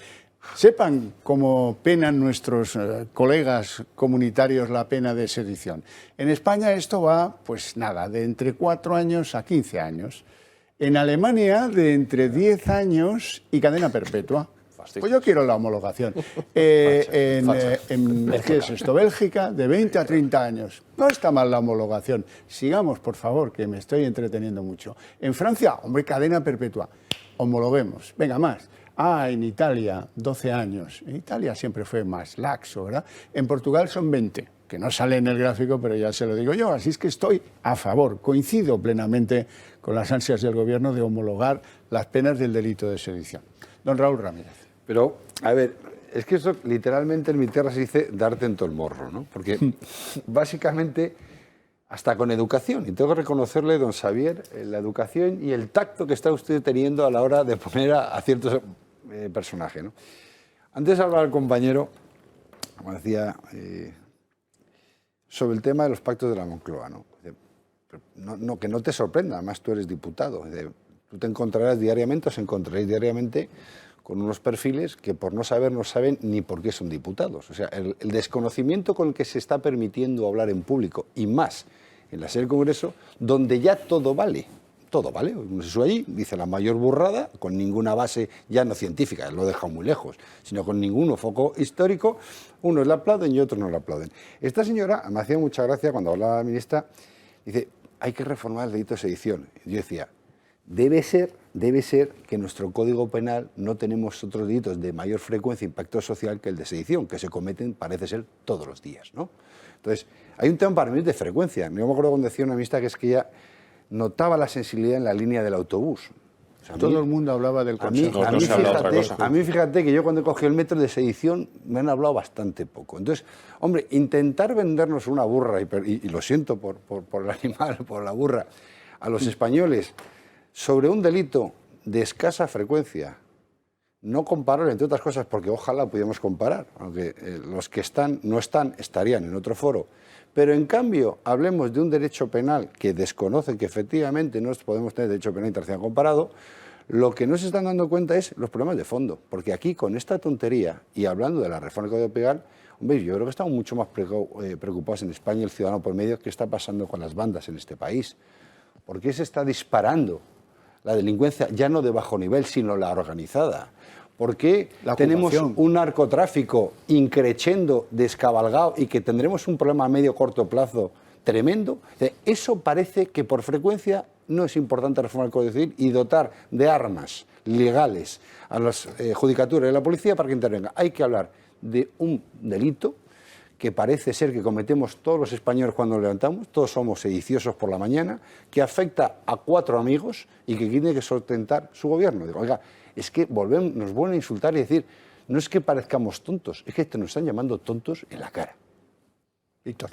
Sepan cómo penan nuestros colegas comunitarios la pena de sedición. En España esto va, pues nada, de entre 4 años a 15 años. En Alemania, de entre 10 años y cadena perpetua. Pues yo quiero la homologación. ¿Qué es esto? Bélgica, de 20 a 30 años. No está mal la homologación. Sigamos, por favor, que me estoy entreteniendo mucho. En Francia, hombre, cadena perpetua. Homologuemos. Venga, más. En Italia, 12 años. En Italia siempre fue más laxo, ¿verdad? En Portugal son 20, que no sale en el gráfico, pero ya se lo digo yo. Así es que estoy a favor, coincido plenamente con las ansias del Gobierno de homologar las penas del delito de sedición. Don Raúl Ramírez. Pero, a ver, es que eso literalmente en mi tierra se dice darte en todo el morro, ¿no? Porque básicamente, hasta con educación, y tengo que reconocerle, don Xavier, la educación y el tacto que está usted teniendo a la hora de poner a ciertos personajes, ¿no? Antes hablaba el compañero, como decía, sobre el tema de los pactos de la Moncloa, ¿no? Que no te sorprenda, además tú eres diputado. Tú te encontrarás diariamente, os encontraréis diariamente con unos perfiles que por no saber no saben ni por qué son diputados. O sea, el desconocimiento con el que se está permitiendo hablar en público, y más en la sede del Congreso, donde ya todo vale. Todo vale. Uno se sube allí, dice la mayor burrada, con ninguna base ya no científica, lo he dejado muy lejos, sino con ningún foco histórico. Unos le aplauden y otros no le aplauden. Esta señora me hacía mucha gracia cuando hablaba la ministra, dice, hay que reformar el delito de sedición. Y yo decía, debe ser que en nuestro Código Penal no tenemos otros delitos de mayor frecuencia e impacto social que el de sedición, que se cometen, parece ser, todos los días, ¿no? Entonces, hay un tema para mí de frecuencia. Yo me acuerdo cuando decía una ministra que es que ella notaba la sensibilidad en la línea del autobús. O sea, todo el mundo hablaba del Consejo. A mí, fíjate que yo cuando he cogido el metro de sedición me han hablado bastante poco. Entonces, hombre, intentar vendernos una burra, y lo siento por el animal, por la burra, a los españoles sobre un delito de escasa frecuencia, no comparable, entre otras cosas, porque ojalá pudiéramos comparar, aunque los que no están, estarían en otro foro. Pero en cambio, hablemos de un derecho penal que desconoce que efectivamente no podemos tener derecho penal internacional comparado, lo que no se están dando cuenta es los problemas de fondo. Porque aquí, con esta tontería, y hablando de la reforma del Código Penal, hombre, yo creo que estamos mucho más preocupados en España, el ciudadano por medio, qué está pasando con las bandas en este país. ¿Por qué se está disparando la delincuencia, ya no de bajo nivel, sino la organizada? ¿Por qué tenemos un narcotráfico increchendo, descabalgado, y que tendremos un problema a medio corto plazo tremendo? Eso parece que por frecuencia no es importante reformar el Código Civil y dotar de armas legales a las judicaturas y a la policía para que intervenga. Hay que hablar de un delito que parece ser que cometemos todos los españoles cuando nos levantamos, todos somos sediciosos por la mañana, que afecta a 4 amigos y que tiene que sustentar su gobierno. Digo, oiga, es que nos vuelven a insultar y decir, no es que parezcamos tontos, es que nos están llamando tontos en la cara. Víctor.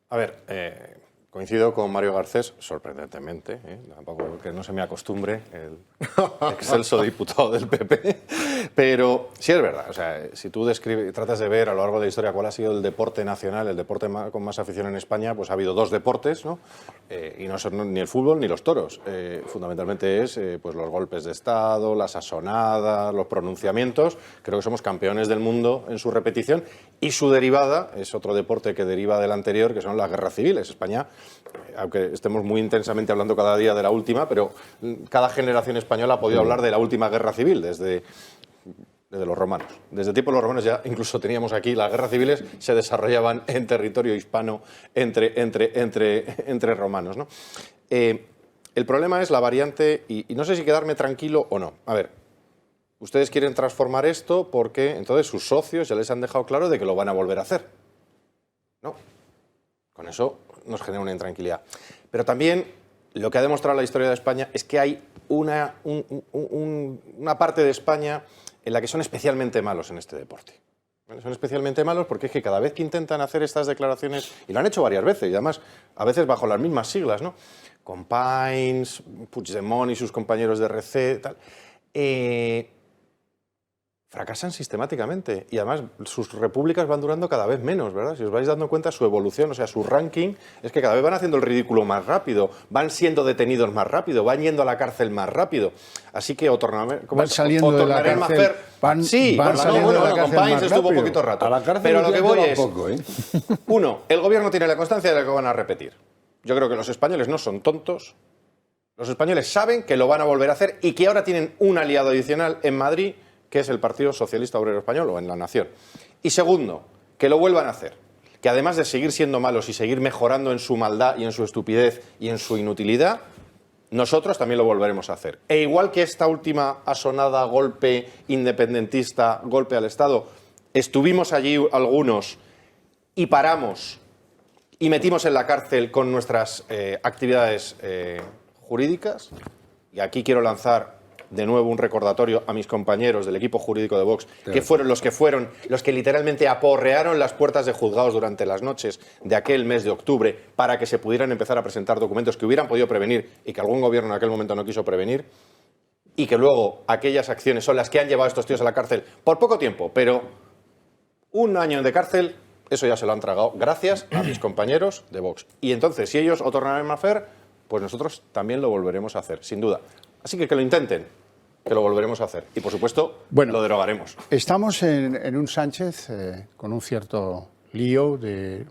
A ver, coincido con Mario Garcés, sorprendentemente, tampoco que no se me acostumbre el excelso diputado del PP, pero sí es verdad, o sea, si tú tratas de ver a lo largo de la historia cuál ha sido el deporte nacional, el deporte con más afición en España, pues ha habido 2 deportes, ¿no? Y no son ni el fútbol ni los toros, fundamentalmente es pues los golpes de Estado, las asonadas, los pronunciamientos. Creo que somos campeones del mundo en su repetición, y su derivada es otro deporte que deriva del anterior, que son las guerras civiles. España, aunque estemos muy intensamente hablando cada día de la última, pero cada generación española ha podido hablar de la última guerra civil desde los romanos. Desde tiempo de los romanos ya incluso teníamos aquí, las guerras civiles se desarrollaban en territorio hispano entre romanos, ¿no? El problema es la variante, y no sé si quedarme tranquilo o no. A ver, ustedes quieren transformar esto porque entonces sus socios ya les han dejado claro de que lo van a volver a hacer. No, con eso nos genera una intranquilidad. Pero también lo que ha demostrado la historia de España es que hay una parte de España en la que son especialmente malos en este deporte. Son especialmente malos porque es que cada vez que intentan hacer estas declaraciones, y lo han hecho varias veces, y además a veces bajo las mismas siglas, ¿no? Companys, Puigdemont y sus compañeros de RC, tal, fracasan sistemáticamente y además sus repúblicas van durando cada vez menos, ¿verdad? Si os vais dando cuenta, su evolución, o sea, su ranking, es que cada vez van haciendo el ridículo más rápido, van siendo detenidos más rápido, van yendo a la cárcel más rápido. Así que van saliendo de la cárcel. Van saliendo de la cárcel con Pines estuvo un poquito rato. A la cárcel pero lo que voy es, poco, uno, el gobierno tiene la constancia de que lo van a repetir. Yo creo que los españoles no son tontos. Los españoles saben que lo van a volver a hacer y que ahora tienen un aliado adicional en Madrid, que es el Partido Socialista Obrero Español o en La Nación. Y segundo, que lo vuelvan a hacer. Que además de seguir siendo malos y seguir mejorando en su maldad y en su estupidez y en su inutilidad, nosotros también lo volveremos a hacer. E igual que esta última asonada golpe independentista, golpe al Estado, estuvimos allí algunos y paramos y metimos en la cárcel con nuestras actividades jurídicas, y aquí quiero lanzar de nuevo un recordatorio a mis compañeros del equipo jurídico de Vox, que fueron los que literalmente aporrearon las puertas de juzgados durante las noches de aquel mes de octubre para que se pudieran empezar a presentar documentos que hubieran podido prevenir y que algún gobierno en aquel momento no quiso prevenir, y que luego aquellas acciones son las que han llevado a estos tíos a la cárcel por poco tiempo, pero un año de cárcel, eso ya se lo han tragado gracias a mis compañeros de Vox. Y entonces, si ellos lo tornarán a hacer, pues nosotros también lo volveremos a hacer, sin duda. Así que lo intenten, que lo volveremos a hacer. Y, por supuesto, lo derogaremos. Estamos en un Sánchez con un cierto lío de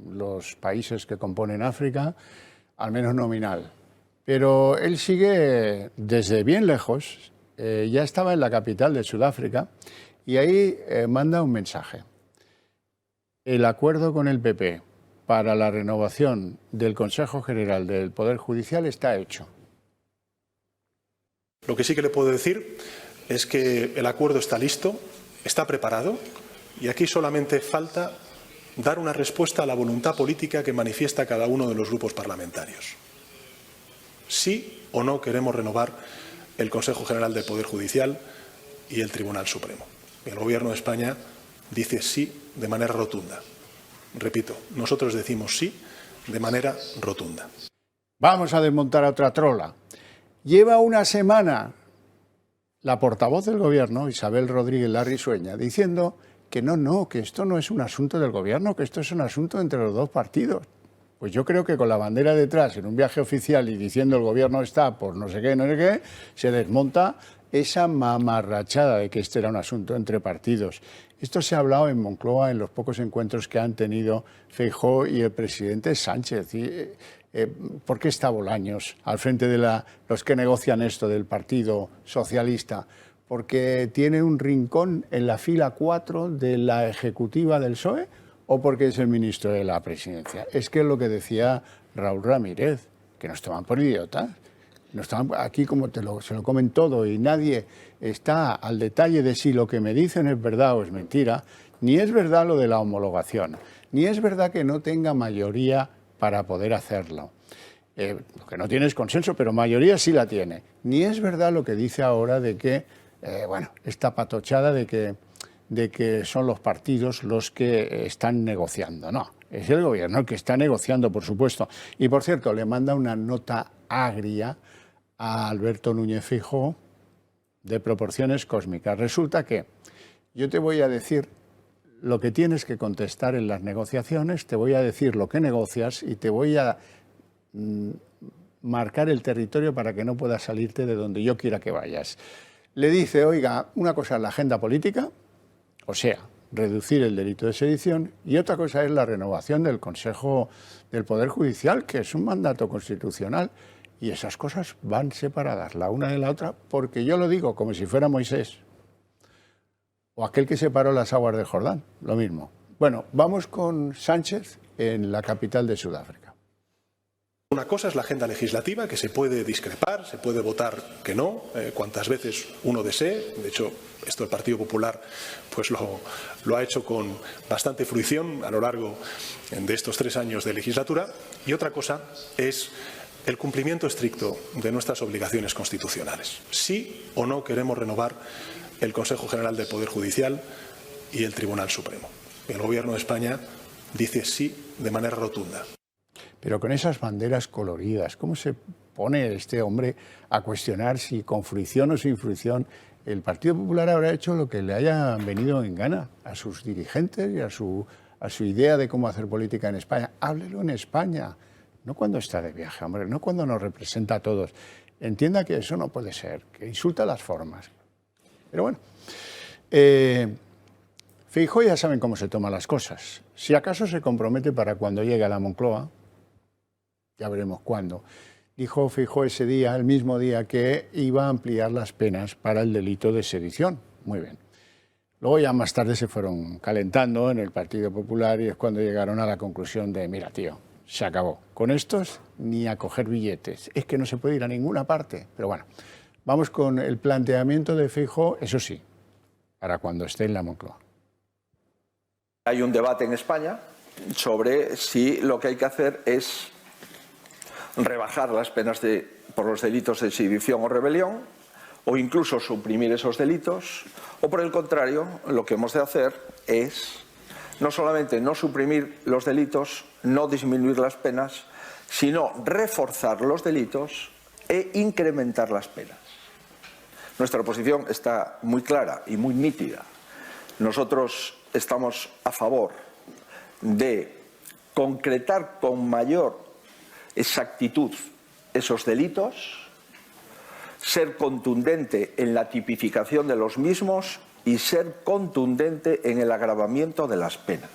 los países que componen África, al menos nominal. Pero él sigue desde bien lejos. Ya estaba en la capital de Sudáfrica y ahí manda un mensaje. El acuerdo con el PP para la renovación del Consejo General del Poder Judicial está hecho. Lo que sí que le puedo decir es que el acuerdo está listo, está preparado, y aquí solamente falta dar una respuesta a la voluntad política que manifiesta cada uno de los grupos parlamentarios. Sí o no queremos renovar el Consejo General del Poder Judicial y el Tribunal Supremo. El Gobierno de España dice sí de manera rotunda. Repito, nosotros decimos sí de manera rotunda. Vamos a desmontar a otra trola. Lleva una semana la portavoz del Gobierno, Isabel Rodríguez Larrisueña, diciendo que que esto no es un asunto del Gobierno, que esto es un asunto entre los dos partidos. Pues yo creo que con la bandera detrás, en un viaje oficial y diciendo el Gobierno está por no sé qué, se desmonta esa mamarrachada de que este era un asunto entre partidos. Esto se ha hablado en Moncloa en los pocos encuentros que han tenido Feijóo y el presidente Sánchez. ¿Por qué está Bolaños al frente de los que negocian esto del Partido Socialista? ¿Porque tiene un rincón en la fila 4 de la ejecutiva del PSOE o porque es el ministro de la Presidencia? Es que es lo que decía Raúl Ramírez, que nos toman por idiotas. Aquí como se lo comen todo y nadie está al detalle de si lo que me dicen es verdad o es mentira. Ni es verdad lo de la homologación, ni es verdad que no tenga mayoría para poder hacerlo. Lo que no tiene es consenso, pero mayoría sí la tiene. Ni es verdad lo que dice ahora de que, esta patochada de que son los partidos los que están negociando. No, es el Gobierno el que está negociando, por supuesto. Y, por cierto, le manda una nota agria a Alberto Núñez Feijóo de proporciones cósmicas. Resulta que yo te voy a decir lo que tienes que contestar en las negociaciones, te voy a decir lo que negocias y te voy a marcar el territorio para que no puedas salirte de donde yo quiera que vayas. Le dice, oiga, una cosa es la agenda política, o sea, reducir el delito de sedición, y otra cosa es la renovación del Consejo del Poder Judicial, que es un mandato constitucional, y esas cosas van separadas la una de la otra, porque yo lo digo como si fuera Moisés, o aquel que separó las aguas del Jordán, lo mismo. Bueno, vamos con Sánchez en la capital de Sudáfrica. Una cosa es la agenda legislativa, que se puede discrepar, se puede votar que no, cuantas veces uno desee. De hecho, esto el Partido Popular pues lo ha hecho con bastante fruición a lo largo de estos 3 años de legislatura. Y otra cosa es el cumplimiento estricto de nuestras obligaciones constitucionales. Sí o no queremos renovar el Consejo General del Poder Judicial y el Tribunal Supremo. El Gobierno de España dice sí de manera rotunda. Pero con esas banderas coloridas, ¿cómo se pone este hombre a cuestionar si con fruición o sin fruición el Partido Popular habrá hecho lo que le haya venido en gana a sus dirigentes y a su idea de cómo hacer política en España. Háblelo en España, no cuando está de viaje, hombre, no cuando nos representa a todos. Entienda que eso no puede ser, que insulta las formas. Pero bueno, Feijóo ya saben cómo se toman las cosas. Si acaso se compromete para cuando llegue a la Moncloa, ya veremos cuándo. Dijo Feijóo ese día, el mismo día, que iba a ampliar las penas para el delito de sedición. Muy bien. Luego ya más tarde se fueron calentando en el Partido Popular y es cuando llegaron a la conclusión de, mira, tío, se acabó. Con estos ni a coger billetes. Es que no se puede ir a ninguna parte. Pero bueno, vamos con el planteamiento de Feijóo, eso sí, para cuando esté en la Moncloa. Hay un debate en España sobre si lo que hay que hacer es rebajar las penas por los delitos de sedición o rebelión, o incluso suprimir esos delitos, o por el contrario, lo que hemos de hacer es no solamente no suprimir los delitos, no disminuir las penas, sino reforzar los delitos e incrementar las penas. Nuestra posición está muy clara y muy nítida. Nosotros estamos a favor de concretar con mayor exactitud esos delitos, ser contundente en la tipificación de los mismos y ser contundente en el agravamiento de las penas.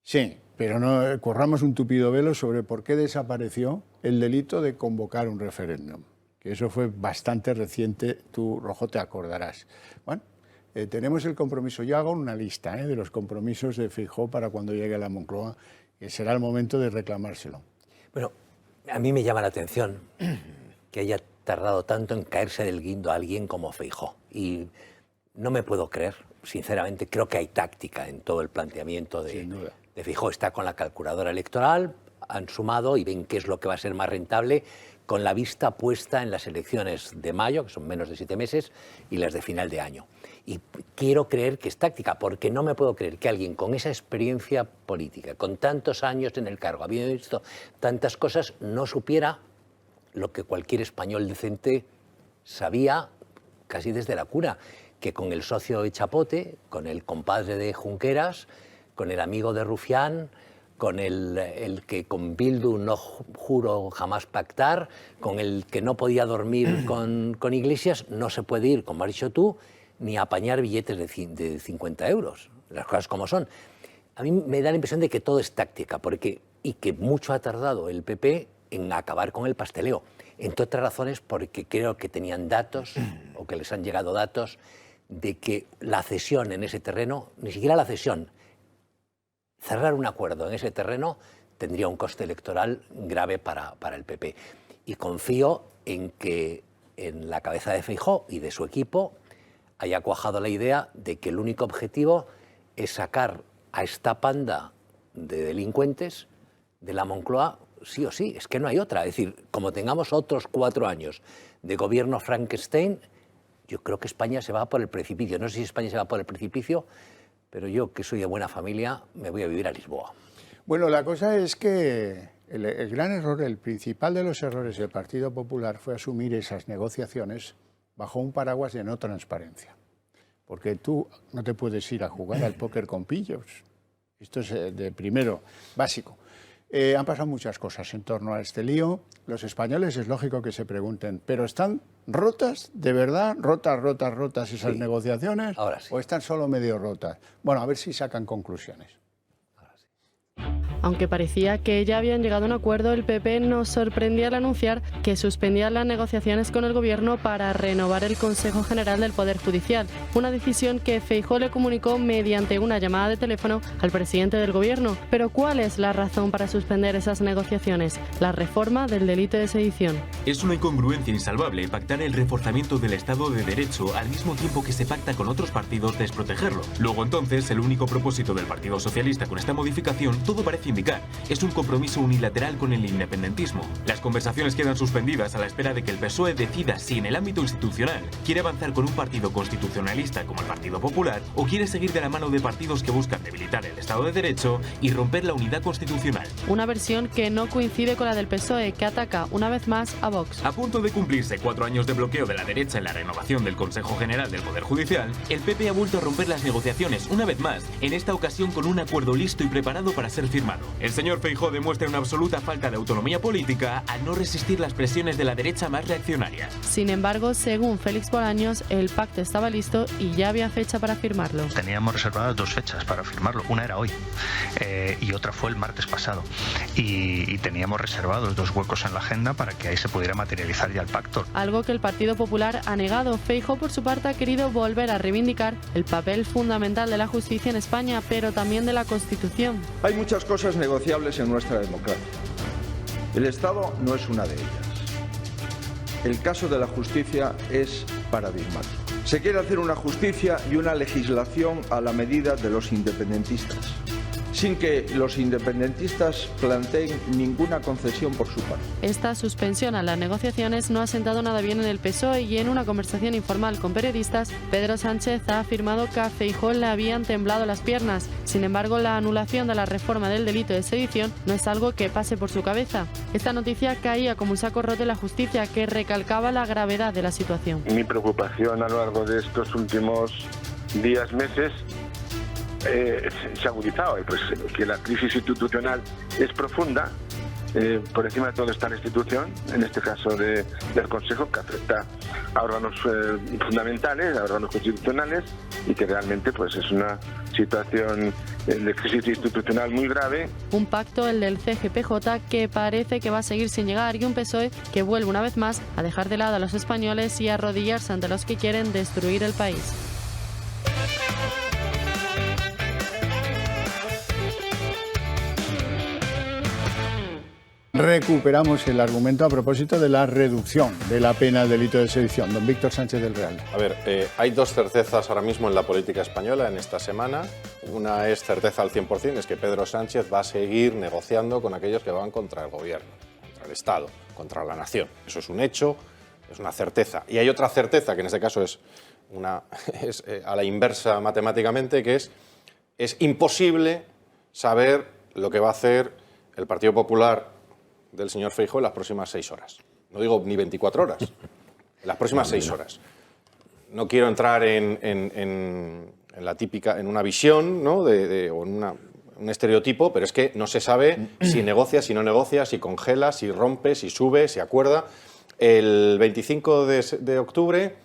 Sí, pero no corramos un tupido velo sobre por qué desapareció el delito de convocar un referéndum, que eso fue bastante reciente, tú, Rojo, te acordarás. Bueno, tenemos el compromiso, yo hago una lista de los compromisos de Feijóo para cuando llegue a la Moncloa, que será el momento de reclamárselo. Bueno, a mí me llama la atención que haya tardado tanto en caerse del guindo a alguien como Feijóo. Y no me puedo creer, sinceramente, creo que hay táctica en todo el planteamiento de Feijóo. Está con la calculadora electoral, han sumado y ven qué es lo que va a ser más rentable, con la vista puesta en las elecciones de mayo, que son menos de 7 meses, y las de final de año. Y quiero creer que es táctica, porque no me puedo creer que alguien con esa experiencia política, con tantos años en el cargo, habiendo visto tantas cosas, no supiera lo que cualquier español decente sabía casi desde la cuna, que con el socio de Chapote, con el compadre de Junqueras, con el amigo de Rufián, con el que con Bildu no juro jamás pactar, con el que no podía dormir con Iglesias, no se puede ir con Marichotú ni apañar billetes de 50 euros, las cosas como son. A mí me da la impresión de que todo es táctica, y que mucho ha tardado el PP en acabar con el pasteleo. Entre otras razones porque creo que tenían datos, o que les han llegado datos, de que la cesión en ese terreno, ni siquiera la cesión, cerrar un acuerdo en ese terreno tendría un coste electoral grave para el PP. Y confío en que en la cabeza de Feijóo y de su equipo haya cuajado la idea de que el único objetivo es sacar a esta panda de delincuentes de la Moncloa sí o sí, es que no hay otra. Es decir, como tengamos otros 4 años de gobierno Frankenstein, yo creo que España se va por el precipicio. No sé si España se va por el precipicio, pero yo, que soy de buena familia, me voy a vivir a Lisboa. Bueno, la cosa es que el gran error, el principal de los errores del Partido Popular fue asumir esas negociaciones bajo un paraguas de no transparencia. Porque tú no te puedes ir a jugar al póker con pillos. Esto es de primero, básico. Han pasado muchas cosas en torno a este lío. Los españoles es lógico que se pregunten, ¿pero están rotas, de verdad? ¿Rotas esas negociaciones? Ahora sí. ¿O están solo medio rotas? Bueno, a ver si sacan conclusiones. Aunque parecía que ya habían llegado a un acuerdo, el PP nos sorprendía al anunciar que suspendía las negociaciones con el Gobierno para renovar el Consejo General del Poder Judicial, una decisión que Feijóo le comunicó mediante una llamada de teléfono al presidente del Gobierno. Pero ¿cuál es la razón para suspender esas negociaciones? La reforma del delito de sedición. Es una incongruencia insalvable pactar el reforzamiento del Estado de Derecho al mismo tiempo que se pacta con otros partidos desprotegerlo. Luego entonces, el único propósito del Partido Socialista con esta modificación, todo parece reivindicar. Es un compromiso unilateral con el independentismo. Las conversaciones quedan suspendidas a la espera de que el PSOE decida si en el ámbito institucional quiere avanzar con un partido constitucionalista como el Partido Popular o quiere seguir de la mano de partidos que buscan debilitar el Estado de Derecho y romper la unidad constitucional. Una versión que no coincide con la del PSOE, que ataca una vez más a Vox. A punto de cumplirse 4 años de bloqueo de la derecha en la renovación del Consejo General del Poder Judicial, el PP ha vuelto a romper las negociaciones una vez más, en esta ocasión con un acuerdo listo y preparado para ser firmado. El señor Feijóo demuestra una absoluta falta de autonomía política al no resistir las presiones de la derecha más reaccionaria. Sin embargo, según Félix Bolaños, el pacto estaba listo y ya había fecha para firmarlo. Teníamos reservadas 2 fechas para firmarlo, una era hoy y otra fue el martes pasado, y teníamos reservados 2 huecos en la agenda para que ahí se pudiera materializar ya el pacto. Algo que el Partido Popular ha negado. Feijóo, por su parte, ha querido volver a reivindicar el papel fundamental de la justicia en España, pero también de la Constitución. Hay muchas cosas negociables en nuestra democracia. El Estado no es una de ellas. El caso de la justicia es paradigmático. Se quiere hacer una justicia y una legislación a la medida de los independentistas, sin que los independentistas planteen ninguna concesión por su parte. Esta suspensión a las negociaciones no ha sentado nada bien en el PSOE y en una conversación informal con periodistas, Pedro Sánchez ha afirmado que a Feijóo le habían temblado las piernas. Sin embargo, la anulación de la reforma del delito de sedición no es algo que pase por su cabeza. Esta noticia caía como un saco roto en la justicia, que recalcaba la gravedad de la situación. Mi preocupación a lo largo de estos últimos días, meses, se ha agudizado, pues que la crisis institucional es profunda. Por encima de todo está la institución, en este caso del Consejo, que afecta a órganos fundamentales, a órganos constitucionales, y que realmente pues es una situación de crisis institucional muy grave. Un pacto, el del CGPJ, que parece que va a seguir sin llegar, y un PSOE que vuelve una vez más a dejar de lado a los españoles y a arrodillarse ante los que quieren destruir el país. Recuperamos el argumento a propósito de la reducción de la pena del delito de sedición. Don Víctor Sánchez del Real. A ver, hay 2 certezas ahora mismo en la política española en esta semana. Una es certeza al 100%, es que Pedro Sánchez va a seguir negociando con aquellos que van contra el gobierno, contra el Estado, contra la nación. Eso es un hecho, es una certeza. Y hay otra certeza, que en este caso es a la inversa matemáticamente, que es imposible saber lo que va a hacer el Partido Popular del señor Feijóo en las próximas 6 horas. No digo ni 24 horas, en las próximas 6 horas. No quiero entrar en la típica, en una visión, ¿no? o en un estereotipo, pero es que no se sabe si negocia, si no negocia, si congela, si rompe, si sube, si acuerda. El 25 de octubre,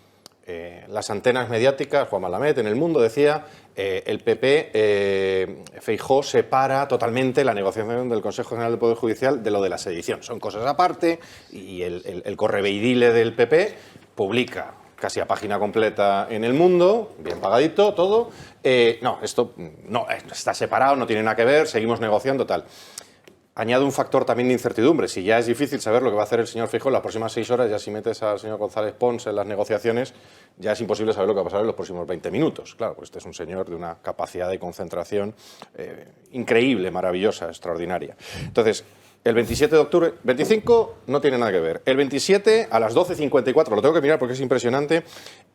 las antenas mediáticas, Juan Malamed en El Mundo decía, el PP, Feijóo separa totalmente la negociación del Consejo General del Poder Judicial de lo de la sedición. Son cosas aparte, y el correveidile del PP publica casi a página completa en El Mundo, bien pagadito, todo. No, esto no está separado, no tiene nada que ver, seguimos negociando, tal. Añado un factor también de incertidumbre. Si ya es difícil saber lo que va a hacer el señor Feijóo en las próximas 6 horas, ya si metes al señor González Pons en las negociaciones, ya es imposible saber lo que va a pasar en los próximos 20 minutos. Claro, pues este es un señor de una capacidad de concentración increíble, maravillosa, extraordinaria. Entonces, el 27 de octubre, 25 no tiene nada que ver. El 27 a las 12:54, lo tengo que mirar porque es impresionante,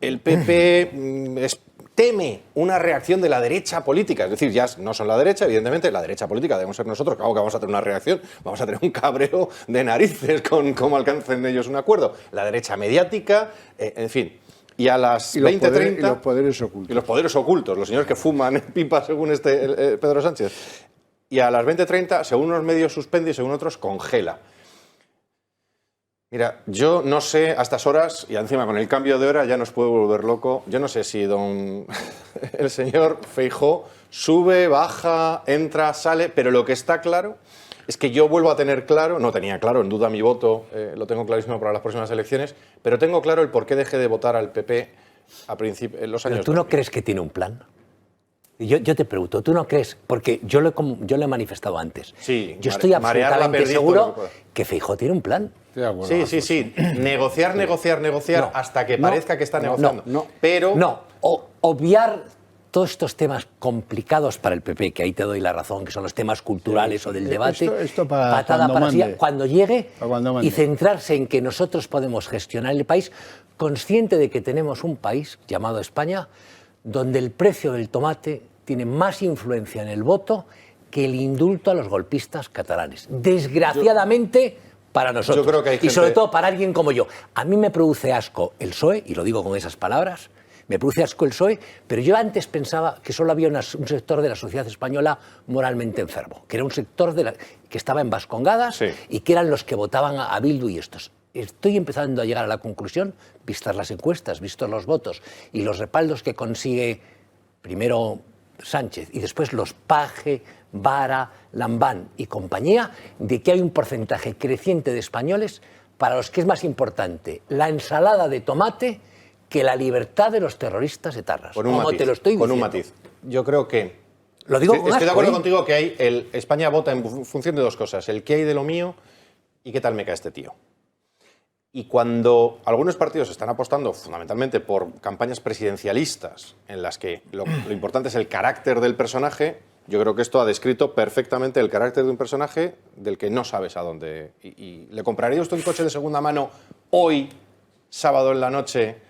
el PP teme una reacción de la derecha política. Es decir, ya no son la derecha, evidentemente, la derecha política debemos ser nosotros. Claro que vamos a tener una reacción, vamos a tener un cabreo de narices con cómo alcancen ellos un acuerdo. La derecha mediática, en fin. Y a las 20:30... Y los poderes ocultos. Y los poderes ocultos, los señores que fuman pipa, según Pedro Sánchez. Y a las 20:30, según unos medios suspende y según otros congela. Mira, yo no sé a estas horas, y encima con el cambio de hora ya nos puede volver loco, yo no sé si el señor Feijóo sube, baja, entra, sale, pero lo que está claro es que yo vuelvo a tener claro, no tenía claro, en duda mi voto, lo tengo clarísimo para las próximas elecciones, pero tengo claro el por qué dejé de votar al PP en los años. ¿Pero tú no crees que tiene un plan? Yo te pregunto, ¿tú no crees? Porque yo lo he manifestado antes. Sí, yo estoy absolutamente seguro que Feijóo tiene un plan. Sí. Negociar no, hasta que parezca que está negociando. Pero obviar todos estos temas complicados para el PP, que ahí te doy la razón, que son los temas culturales o del debate, esto patada para allá, cuando llegue mande. Y centrarse en que nosotros podemos gestionar el país, consciente de que tenemos un país llamado España, donde el precio del tomate tiene más influencia en el voto que el indulto a los golpistas catalanes. Desgraciadamente para nosotros. Yo creo que hay gente... Y sobre todo para alguien como yo. A mí me produce asco el PSOE, y lo digo con esas palabras, me produce asco el PSOE, pero yo antes pensaba que solo había un sector de la sociedad española moralmente enfermo, que era un sector que estaba en vascongadas y que eran los que votaban a Bildu y estos. Estoy empezando a llegar a la conclusión, vistas las encuestas, vistos los votos y los respaldos que consigue primero Sánchez y después los Page, Vara, Lambán y compañía, de que hay un porcentaje creciente de españoles para los que es más importante la ensalada de tomate que la libertad de los terroristas etarras. Con un matiz, te lo estoy diciendo. con un matiz. Yo creo que... Lo digo con estoy de acuerdo asco, contigo que España vota en función de dos cosas, el qué hay de lo mío y qué tal me cae este tío. Y cuando algunos partidos están apostando fundamentalmente por campañas presidencialistas en las que lo importante es el carácter del personaje, yo creo que esto ha descrito perfectamente el carácter de un personaje del que no sabes a dónde. Y ¿le compraría usted un coche de segunda mano hoy, sábado en la noche,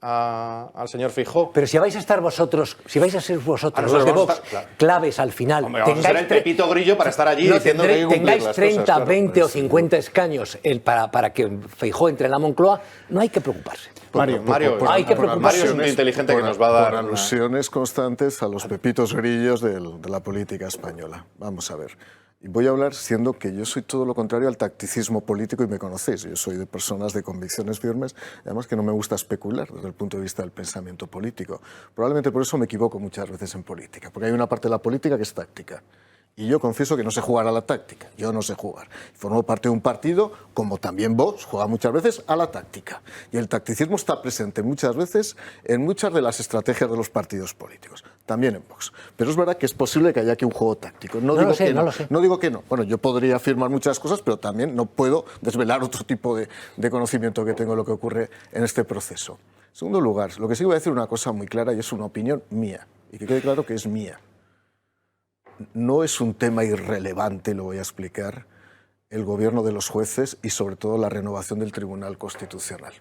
al señor Feijóo? Pero si vais a estar vosotros, si vais a ser vosotros los de Vox claves al final, hombre, vamos a ser el Pepito Grillo para estar allí diciendo que hay que cumplir tengáis las 30, cosas, claro. 20 o 50 escaños para que Feijóo entre en la Moncloa, no hay que preocuparse. Mario, hay que preocuparse. Mario es un inteligente que nos va a dar por alusiones constantes a los pepitos grillos de la política española. Vamos a ver. Y voy a hablar siendo que yo soy todo lo contrario al tacticismo político y me conocéis. Yo soy de personas de convicciones firmes, además que no me gusta especular desde el punto de vista del pensamiento político. Probablemente por eso me equivoco muchas veces en política, porque hay una parte de la política que es táctica. Y yo confieso que no sé jugar a la táctica, yo no sé jugar. Formo parte de un partido, como también Vox, juega muchas veces a la táctica. Y el tacticismo está presente muchas veces en muchas de las estrategias de los partidos políticos, también en Vox. Pero es verdad que es posible que haya aquí un juego táctico. No digo que no. Bueno, yo podría afirmar muchas cosas, pero también no puedo desvelar otro tipo de conocimiento que tengo de lo que ocurre en este proceso. En segundo lugar, lo que sí voy a decir una cosa muy clara y es una opinión mía, y que quede claro que es mía. No es un tema irrelevante, lo voy a explicar, el gobierno de los jueces y sobre todo la renovación del Tribunal Constitucional.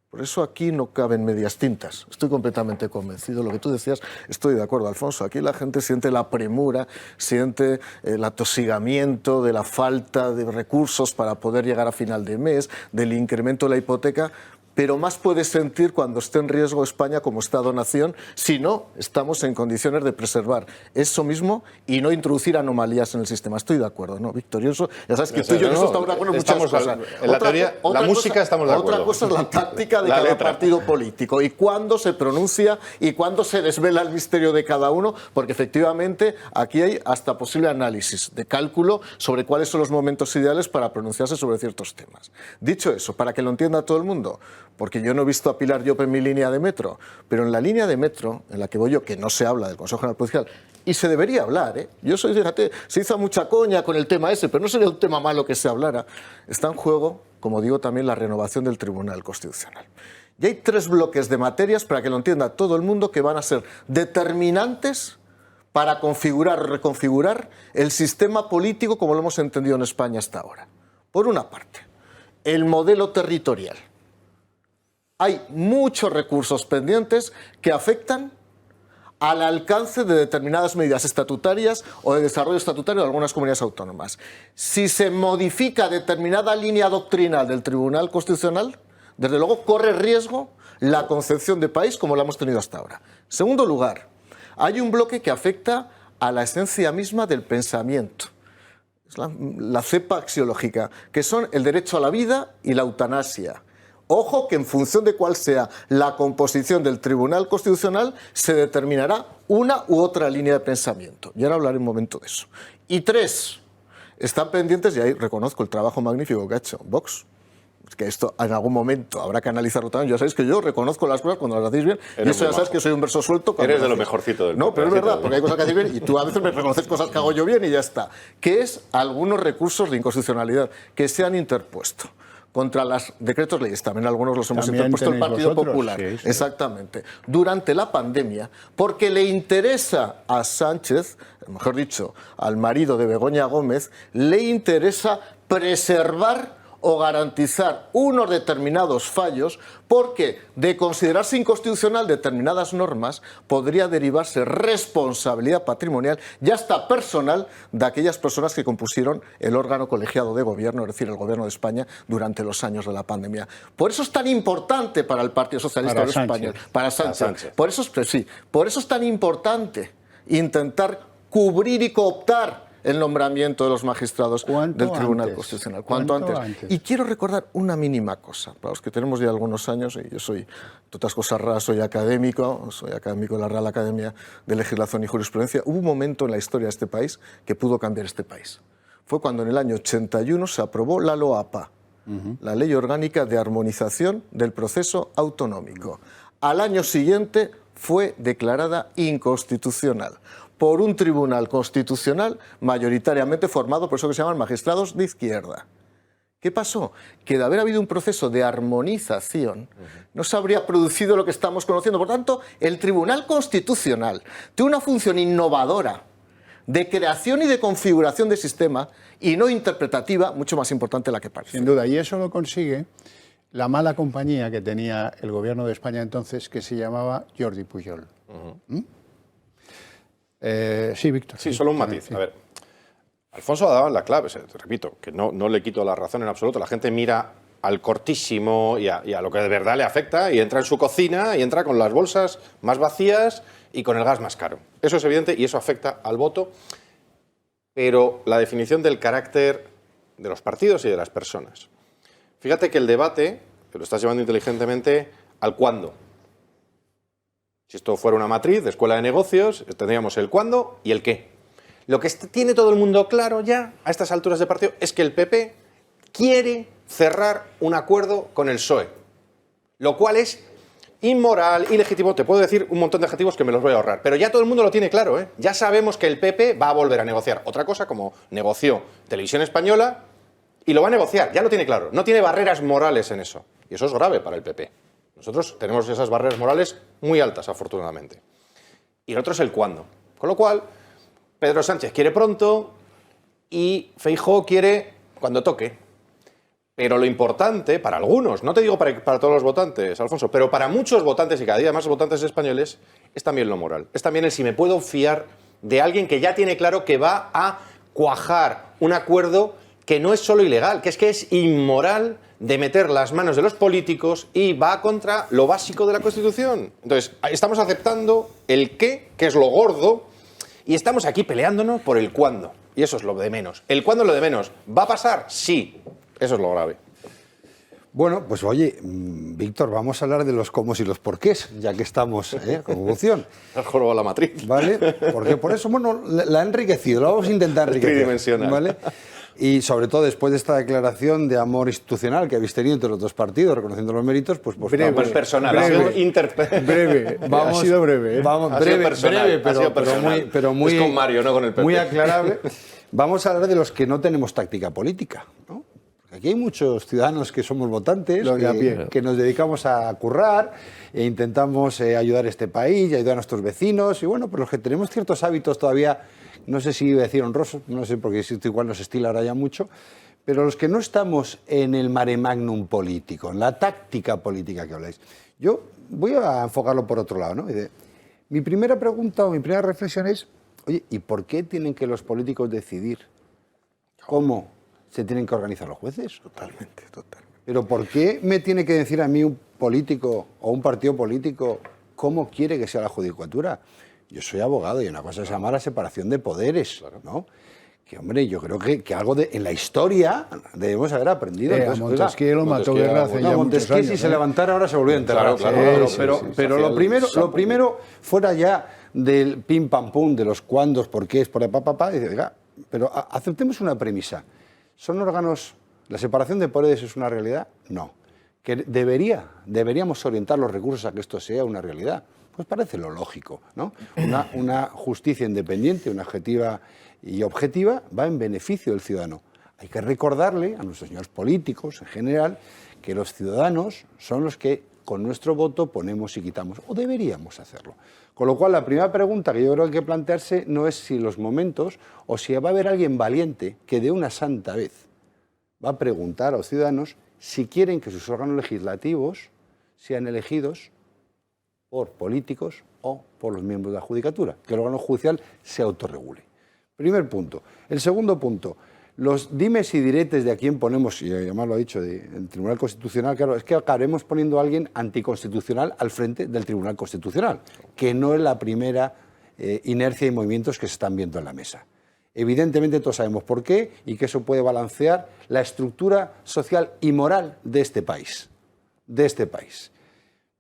Por eso aquí no caben medias tintas. Estoy completamente convencido. Lo que tú decías, estoy de acuerdo, Alfonso. Aquí la gente siente la premura, siente el atosigamiento de la falta de recursos para poder llegar a final de mes, del incremento de la hipoteca, pero más puede sentir cuando esté en riesgo España como Estado-nación si no estamos en condiciones de preservar eso mismo y no introducir anomalías en el sistema. Estoy de acuerdo, ¿no, Victorioso? Ya sabes que tú y yo estamos de acuerdo en muchas cosas. En la teoría, la música estamos de acuerdo. Otra cosa es la táctica de cada partido político y cuándo se pronuncia y cuándo se desvela el misterio de cada uno, porque efectivamente aquí hay hasta posible análisis de cálculo sobre cuáles son los momentos ideales para pronunciarse sobre ciertos temas. Dicho eso, para que lo entienda todo el mundo, porque yo no he visto a Pilar Llop en mi línea de metro, pero en la línea de metro en la que voy yo, que no se habla del Consejo General Judicial, y se debería hablar, ¿eh? Yo soy, fíjate, se hizo mucha coña con el tema ese, pero no sería un tema malo que se hablara. Está en juego, como digo, también la renovación del Tribunal Constitucional. Y hay 3 bloques de materias, para que lo entienda todo el mundo, que van a ser determinantes para configurar o reconfigurar el sistema político como lo hemos entendido en España hasta ahora. Por una parte, el modelo territorial. Hay muchos recursos pendientes que afectan al alcance de determinadas medidas estatutarias o de desarrollo estatutario de algunas comunidades autónomas. Si se modifica determinada línea doctrinal del Tribunal Constitucional, desde luego corre riesgo la concepción de país como la hemos tenido hasta ahora. En segundo lugar, hay un bloque que afecta a la esencia misma del pensamiento. Es la cepa axiológica, que son el derecho a la vida y la eutanasia. Ojo que en función de cuál sea la composición del Tribunal Constitucional se determinará una u otra línea de pensamiento. Y ahora hablaré un momento de eso. Y 3, están pendientes, y ahí reconozco el trabajo magnífico que ha hecho Vox, que esto en algún momento habrá que analizarlo también. Ya sabéis que yo reconozco las cosas cuando las hacéis bien, y eso ya sabes que soy un verso suelto. Eres de lo mejorcito del No, pero es verdad, porque hay cosas que hacéis bien y tú a veces me reconoces cosas que hago yo bien y ya está. Que es algunos recursos de inconstitucionalidad que se han interpuesto contra los decretos leyes, también algunos los hemos También interpuesto el tenéis Partido vosotros, Popular, sí, sí. exactamente, durante la pandemia, porque le interesa a Sánchez, mejor dicho, al marido de Begoña Gómez, le interesa preservar o garantizar unos determinados fallos, porque de considerarse inconstitucional determinadas normas podría derivarse responsabilidad patrimonial y hasta personal de aquellas personas que compusieron el órgano colegiado de gobierno, es decir, el gobierno de España durante los años de la pandemia. Por eso es tan importante para el Partido Socialista Para Español, Sánchez. para Sánchez. Por eso es tan importante intentar cubrir y cooptar el nombramiento de los magistrados del Tribunal Constitucional. Cuanto antes. Y quiero recordar una mínima cosa, para los que tenemos ya algunos años, y yo soy, entre otras cosas raras, soy académico de la Real Academia de Legislación y Jurisprudencia. Hubo un momento en la historia de este país que pudo cambiar este país. Fue cuando en el año 81 se aprobó la LOAPA, la Ley Orgánica de Armonización del Proceso Autonómico. Al año siguiente fue declarada inconstitucional por un tribunal constitucional mayoritariamente formado por eso que se llaman magistrados de izquierda. ¿Qué pasó? Que de haber habido un proceso de armonización no se habría producido lo que estamos conociendo. Por tanto, el Tribunal Constitucional tiene una función innovadora de creación y de configuración de sistema y no interpretativa, mucho más importante de la que parece. Sin duda, y eso lo consigue la mala compañía que tenía el gobierno de España entonces, que se llamaba Jordi Pujol. Sí, Víctor. Sí, solo un matiz. Sí. A ver, Alfonso ha dado la clave, te repito, que no le quito la razón en absoluto. La gente mira al cortísimo y a lo que de verdad le afecta y entra en su cocina y entra con las bolsas más vacías y con el gas más caro. Eso es evidente y eso afecta al voto, pero la definición del carácter de los partidos y de las personas. Fíjate que el debate, que lo estás llevando inteligentemente, al cuándo. Si esto fuera una matriz de escuela de negocios, tendríamos el cuándo y el qué. Lo que tiene todo el mundo claro ya, a estas alturas de partido, es que el PP quiere cerrar un acuerdo con el PSOE, lo cual es inmoral, ilegítimo. Te puedo decir un montón de adjetivos que me los voy a ahorrar, pero ya todo el mundo lo tiene claro, ¿eh? Ya sabemos que el PP va a volver a negociar otra cosa, como negoció Televisión Española, y lo va a negociar, ya lo tiene claro. No tiene barreras morales en eso, y eso es grave para el PP. Nosotros tenemos esas barreras morales muy altas, afortunadamente. Y el otro es el cuándo. Con lo cual, Pedro Sánchez quiere pronto y Feijóo quiere cuando toque. Pero lo importante, para algunos, no te digo para todos los votantes, Alfonso, pero para muchos votantes y cada día más votantes españoles, es también lo moral. Es también el si me puedo fiar de alguien que ya tiene claro que va a cuajar un acuerdo que no es solo ilegal, que es inmoral, de meter las manos de los políticos y va contra lo básico de la Constitución. Entonces, estamos aceptando el qué, que es lo gordo, y estamos aquí peleándonos por el cuándo. Y eso es lo de menos. El cuándo es lo de menos. ¿Va a pasar? Sí. Eso es lo grave. Bueno, pues oye, Víctor, vamos a hablar de los cómo y los porqués, ya que estamos con evolución. El jorobo a la matriz. ¿Vale? Porque por eso, bueno, la ha enriquecido, lo vamos a intentar enriquecer. Tridimensional. ¿Vale? Y sobre todo después de esta declaración de amor institucional que habéis tenido entre los dos partidos, reconociendo los méritos, pues breve, vamos, personal, breve, vamos, ha sido breve. Vamos, ha sido personal, pero muy, es con Mario, no con el PP. Muy aclarable. Vamos a hablar de los que no tenemos táctica política, ¿no? Porque aquí hay muchos ciudadanos que somos votantes, que nos dedicamos a currar e intentamos ayudar a este país y ayudar a nuestros vecinos. Y bueno, pues los que tenemos ciertos hábitos todavía, no sé si iba a decir honrosos, no sé, porque esto igual nos estila ahora ya mucho, pero los que no estamos en el mare magnum político, en la táctica política que habláis. Yo voy a enfocarlo por otro lado, ¿no? Mi primera pregunta o mi primera reflexión es, oye, ¿y por qué tienen que los políticos decidir cómo se tienen que organizar los jueces? Totalmente. Pero ¿por qué me tiene que decir a mí un político o un partido político cómo quiere que sea la judicatura? Yo soy abogado y una cosa se llama la separación de poderes, ¿no? Que, hombre, yo creo que algo en la historia debemos haber aprendido. Entonces, Montesquieu lo mató Guerra hace ya muchos Montesquieu, años. si se levantara ahora se volvió a enterrar. Pero lo primero, fuera ya del pim pam pum, de los cuándos, por qué es, por el papá, dice, oiga, pero aceptemos una premisa. ¿Son órganos, la separación de poderes es una realidad? No. ¿Que deberíamos orientar los recursos a que esto sea una realidad? Pues parece lo lógico, ¿no? Una justicia independiente, una objetiva y objetiva, va en beneficio del ciudadano. Hay que recordarle a nuestros señores políticos en general que los ciudadanos son los que con nuestro voto ponemos y quitamos, o deberíamos hacerlo. Con lo cual, la primera pregunta que yo creo que hay que plantearse no es si los momentos o si va a haber alguien valiente que de una santa vez va a preguntar a los ciudadanos si quieren que sus órganos legislativos sean elegidos por políticos o por los miembros de la judicatura, que el órgano judicial se autorregule. Primer punto. El segundo punto, los dimes y diretes de a quién ponemos, y además lo ha dicho, el Tribunal Constitucional, claro, es que acabaremos poniendo a alguien anticonstitucional al frente del Tribunal Constitucional, que no es la primera inercia y movimientos que se están viendo en la mesa. Evidentemente todos sabemos por qué y que eso puede balancear la estructura social y moral de este país.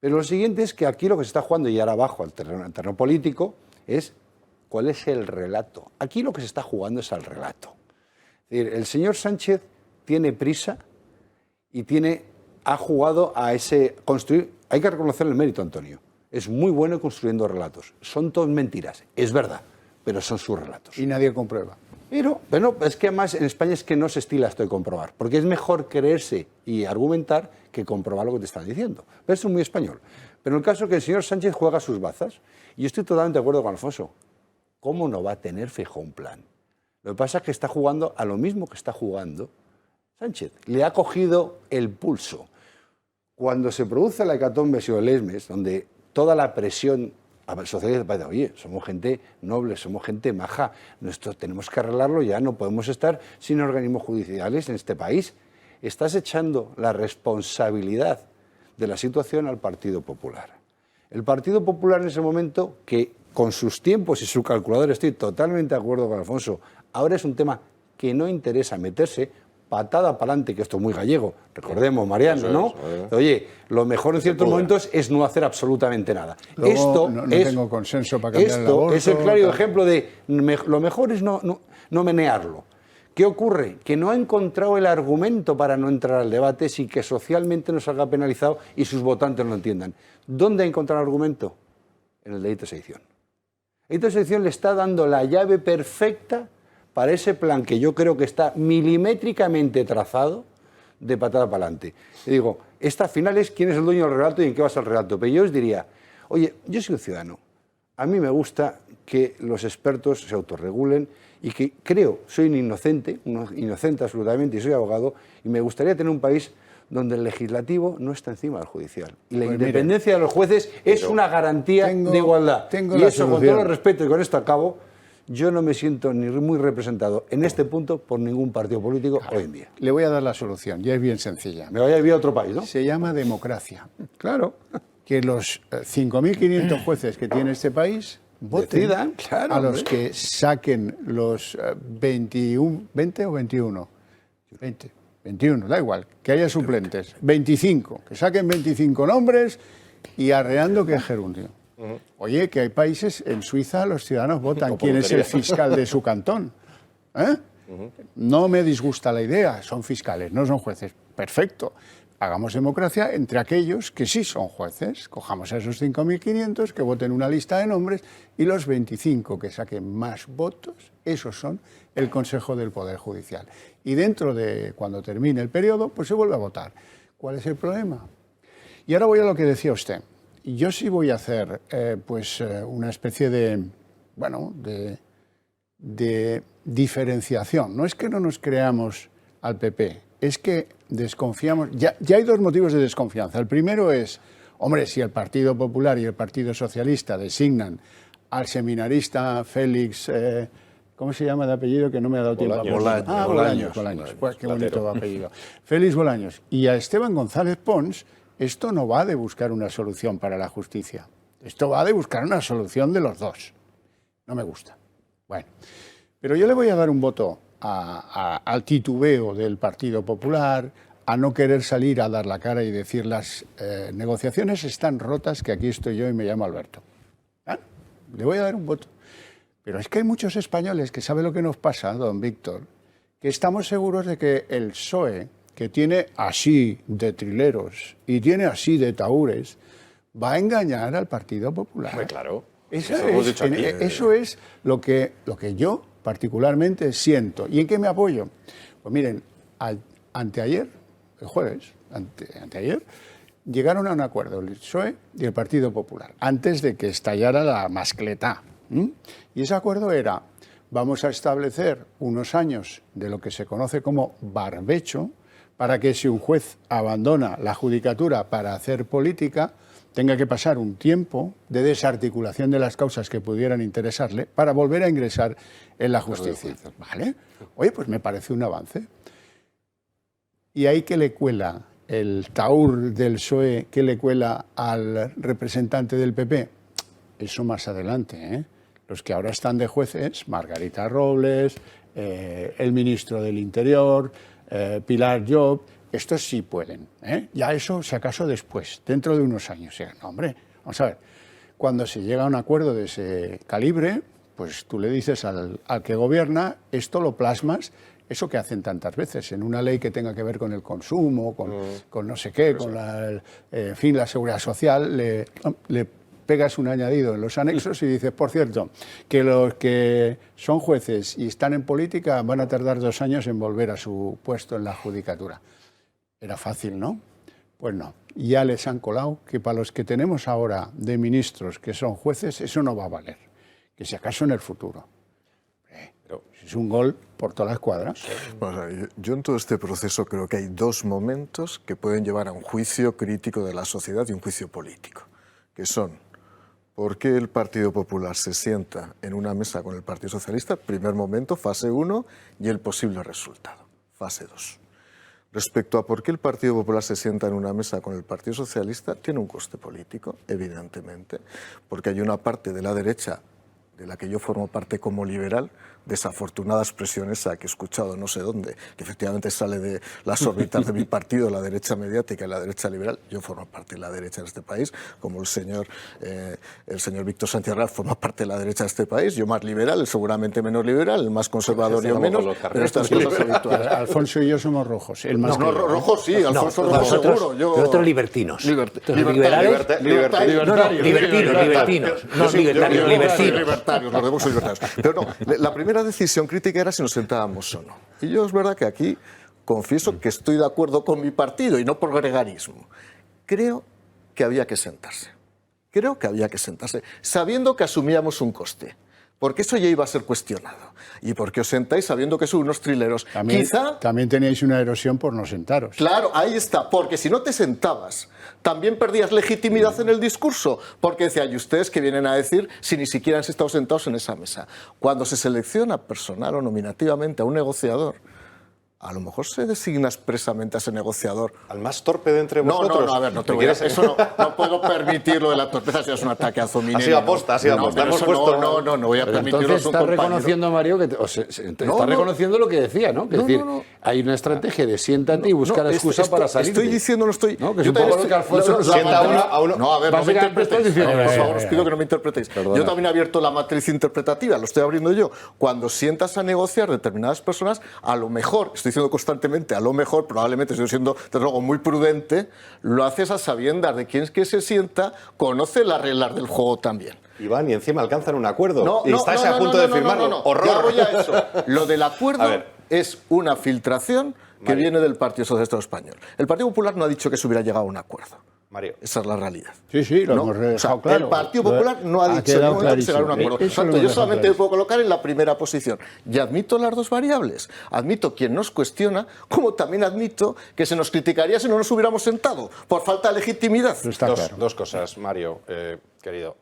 Pero lo siguiente es que aquí lo que se está jugando, y ahora abajo al terreno político, es cuál es el relato. Aquí lo que se está jugando es al relato. Es decir, el señor Sánchez tiene prisa y ha jugado a ese construir. Hay que reconocer el mérito, Antonio. Es muy bueno construyendo relatos. Son todas mentiras, es verdad, pero son sus relatos. Y nadie comprueba. Pero, bueno, es que además en España es que no se estila esto de comprobar, porque es mejor creerse y argumentar que comprobar lo que te están diciendo. Pero eso es muy español. Pero en el caso que el señor Sánchez juega sus bazas, y yo estoy totalmente de acuerdo con Alfonso, ¿cómo no va a tener Feijóo un plan? Lo que pasa es que está jugando a lo mismo que está jugando Sánchez. Le ha cogido el pulso. Cuando se produce la hecatombe o el ESMES, donde toda la presión socialista parece, oye, somos gente noble, somos gente maja, tenemos que arreglarlo ya, no podemos estar sin organismos judiciales en este país. Estás echando la responsabilidad de la situación al Partido Popular. El Partido Popular en ese momento, que con sus tiempos y su calculador, estoy totalmente de acuerdo con Alfonso, ahora es un tema que no interesa meterse, patada para adelante, que esto es muy gallego, recordemos, Mariano, ¿no? Oye, lo mejor en ciertos momentos es no hacer absolutamente nada. Luego, esto no tengo consenso para cambiar el aborto. Es el claro ejemplo de lo mejor es no menearlo. ¿Qué ocurre? Que no ha encontrado el argumento para no entrar al debate sin que socialmente nos salga penalizado y sus votantes no lo entiendan. ¿Dónde ha encontrado el argumento? En el delito de sedición. El delito de sedición le está dando la llave perfecta para ese plan que yo creo que está milimétricamente trazado de patada para adelante. Y digo, esta final es quién es el dueño del relato y en qué basa el relato. Pero yo os diría, oye, yo soy un ciudadano. A mí me gusta que los expertos se autorregulen y que creo, soy un inocente absolutamente, y soy abogado, y me gustaría tener un país donde el legislativo no está encima del judicial. Y la independencia de los jueces es una garantía de igualdad. Y eso, con todo el respeto, y con esto acabo, yo no me siento ni muy representado en este punto por ningún partido político hoy en día. Le voy a dar la solución, ya es bien sencilla. Me vaya a vivir a otro país, ¿no? Se llama democracia. Claro. Que los 5.500 jueces que tiene este país voten decidan, claro, a los que saquen los 20 o 21. 21, da igual, que haya suplentes. 25, que saquen 25 nombres y arreando que es gerundio. Oye, que hay países, en Suiza los ciudadanos votan quién es el fiscal de su cantón. No me disgusta la idea, son fiscales, no son jueces. Perfecto. Hagamos democracia entre aquellos que sí son jueces. Cojamos a esos 5.500 que voten una lista de nombres y los 25 que saquen más votos, esos son el Consejo del Poder Judicial. Y dentro de cuando termine el periodo, pues se vuelve a votar. ¿Cuál es el problema? Y ahora voy a lo que decía usted. Yo sí voy a hacer una especie de diferenciación. No es que no nos creamos al PP, es que desconfiamos. Ya hay dos motivos de desconfianza. El primero es, hombre, si el Partido Popular y el Partido Socialista designan al seminarista Félix, ¿cómo se llama de apellido? Que no me ha dado tiempo a Bolaños. Bolaños. Pues qué bonito apellido. Félix Bolaños. Y a Esteban González Pons, esto no va de buscar una solución para la justicia. Esto va de buscar una solución de los dos. No me gusta. Bueno, pero yo le voy a dar un voto al titubeo del Partido Popular, a no querer salir a dar la cara y decir las negociaciones están rotas, que aquí estoy yo y me llamo Alberto. Le voy a dar un voto. Pero es que hay muchos españoles que saben lo que nos pasa, don Víctor, que estamos seguros de que el PSOE, que tiene así de trileros y tiene así de tahúres, va a engañar al Partido Popular. Claro. Eso es lo que yo particularmente siento. ¿Y en qué me apoyo? Pues miren, anteayer, el jueves, anteayer, llegaron a un acuerdo el PSOE y el Partido Popular, antes de que estallara la mascletá. Y ese acuerdo era, vamos a establecer unos años de lo que se conoce como barbecho, para que si un juez abandona la judicatura para hacer política, tenga que pasar un tiempo de desarticulación de las causas que pudieran interesarle para volver a ingresar en la justicia. ¿Vale? Oye, pues me parece un avance. ¿Y ahí qué le cuela el taur del PSOE, qué le cuela al representante del PP? Eso más adelante, ¿eh? Los que ahora están de jueces, Margarita Robles, el ministro del Interior, Pilar Llop, estos sí pueden, ¿eh? Ya eso, si acaso, después, dentro de unos años. No, hombre, vamos a ver, cuando se llega a un acuerdo de ese calibre, pues tú le dices al que gobierna, esto lo plasmas, eso que hacen tantas veces, en una ley que tenga que ver con el consumo, con no sé qué, con en fin, la seguridad social, le pegas un añadido en los anexos y dices, por cierto, que los que son jueces y están en política van a tardar 2 años en volver a su puesto en la judicatura. Era fácil, ¿no? Pues no. Ya les han colado que para los que tenemos ahora de ministros que son jueces, eso no va a valer. Que si acaso en el futuro. Pero es un gol por toda la escuadra. Bueno, yo en todo este proceso creo que hay 2 momentos que pueden llevar a un juicio crítico de la sociedad y un juicio político, que son ¿por qué el Partido Popular se sienta en una mesa con el Partido Socialista? Primer momento, fase 1, y el posible resultado, fase 2. Respecto a por qué el Partido Popular se sienta en una mesa con el Partido Socialista, tiene un coste político, evidentemente, porque hay una parte de la derecha, de la que yo formo parte como liberal, desafortunada expresión esa que he escuchado no sé dónde, que efectivamente sale de las órbitas de mi partido, la derecha mediática y la derecha liberal. Yo formo parte de la derecha en este país, como el señor Víctor Sánchez Real forma parte de la derecha de este país, yo más liberal, él seguramente menos liberal, el más conservador yo menos, pero estas cosas habituales. Alfonso y yo somos rojos. El más rojos sí, Alfonso rojo seguro. Pero otros libertinos. Libertarios. Pero no, la primera decisión crítica era si nos sentábamos o no. Y yo es verdad que aquí confieso que estoy de acuerdo con mi partido y no por gregarismo. Creo que había que sentarse. Sabiendo que asumíamos un coste. Porque eso ya iba a ser cuestionado. ¿Y por qué os sentáis sabiendo que son unos trileros? También teníais una erosión por no sentaros. Claro, ahí está. Porque si no te sentabas, también perdías legitimidad en el discurso. Porque decía, ¿y ustedes qué vienen a decir si ni siquiera han estado sentados en esa mesa? Cuando se selecciona personal o nominativamente a un negociador, a lo mejor se designa expresamente a ese negociador. ¿Al más torpe de entre vosotros? No, a ver, no te voy a... Eso no puedo permitirlo de la torpeza, si es un ataque a Zominelli. Ha sido aposta. No voy a permitirlo. Entonces está reconociendo, Mario, que está reconociendo lo que decía, ¿no? Que es decir, hay una estrategia de siéntate y buscar excusa para salir. Estoy diciendo, no estoy... No, que es un poco lo que Alfonso sienta a uno. No, a ver, no me interpretéis. Por favor, os pido que no me interpretéis. Yo también he abierto la matriz interpretativa, lo estoy abriendo yo. Cuando sientas a negociar determinadas personas, a lo mejor, estoy diciendo constantemente, a lo mejor, probablemente estoy siendo, desde luego, muy prudente, lo haces a sabiendas de quién es que se sienta, conoce las reglas del juego también. Iván, y encima alcanzan un acuerdo. Y estáis a punto de firmarlo. ¡Horror! Ya voy a eso. Lo del acuerdo es una filtración que viene del Partido Socialista Español. El Partido Popular no ha dicho que se hubiera llegado a un acuerdo. Mario. Esa es la realidad. Sí, lo hemos dejado claro. El Partido Popular no ha dicho que se llegar a un acuerdo. Por tanto, yo solamente me puedo colocar en la primera posición. Y admito las 2 variables. Admito quien nos cuestiona, como también admito que se nos criticaría si no nos hubiéramos sentado, por falta de legitimidad. Dos cosas, Mario, querido.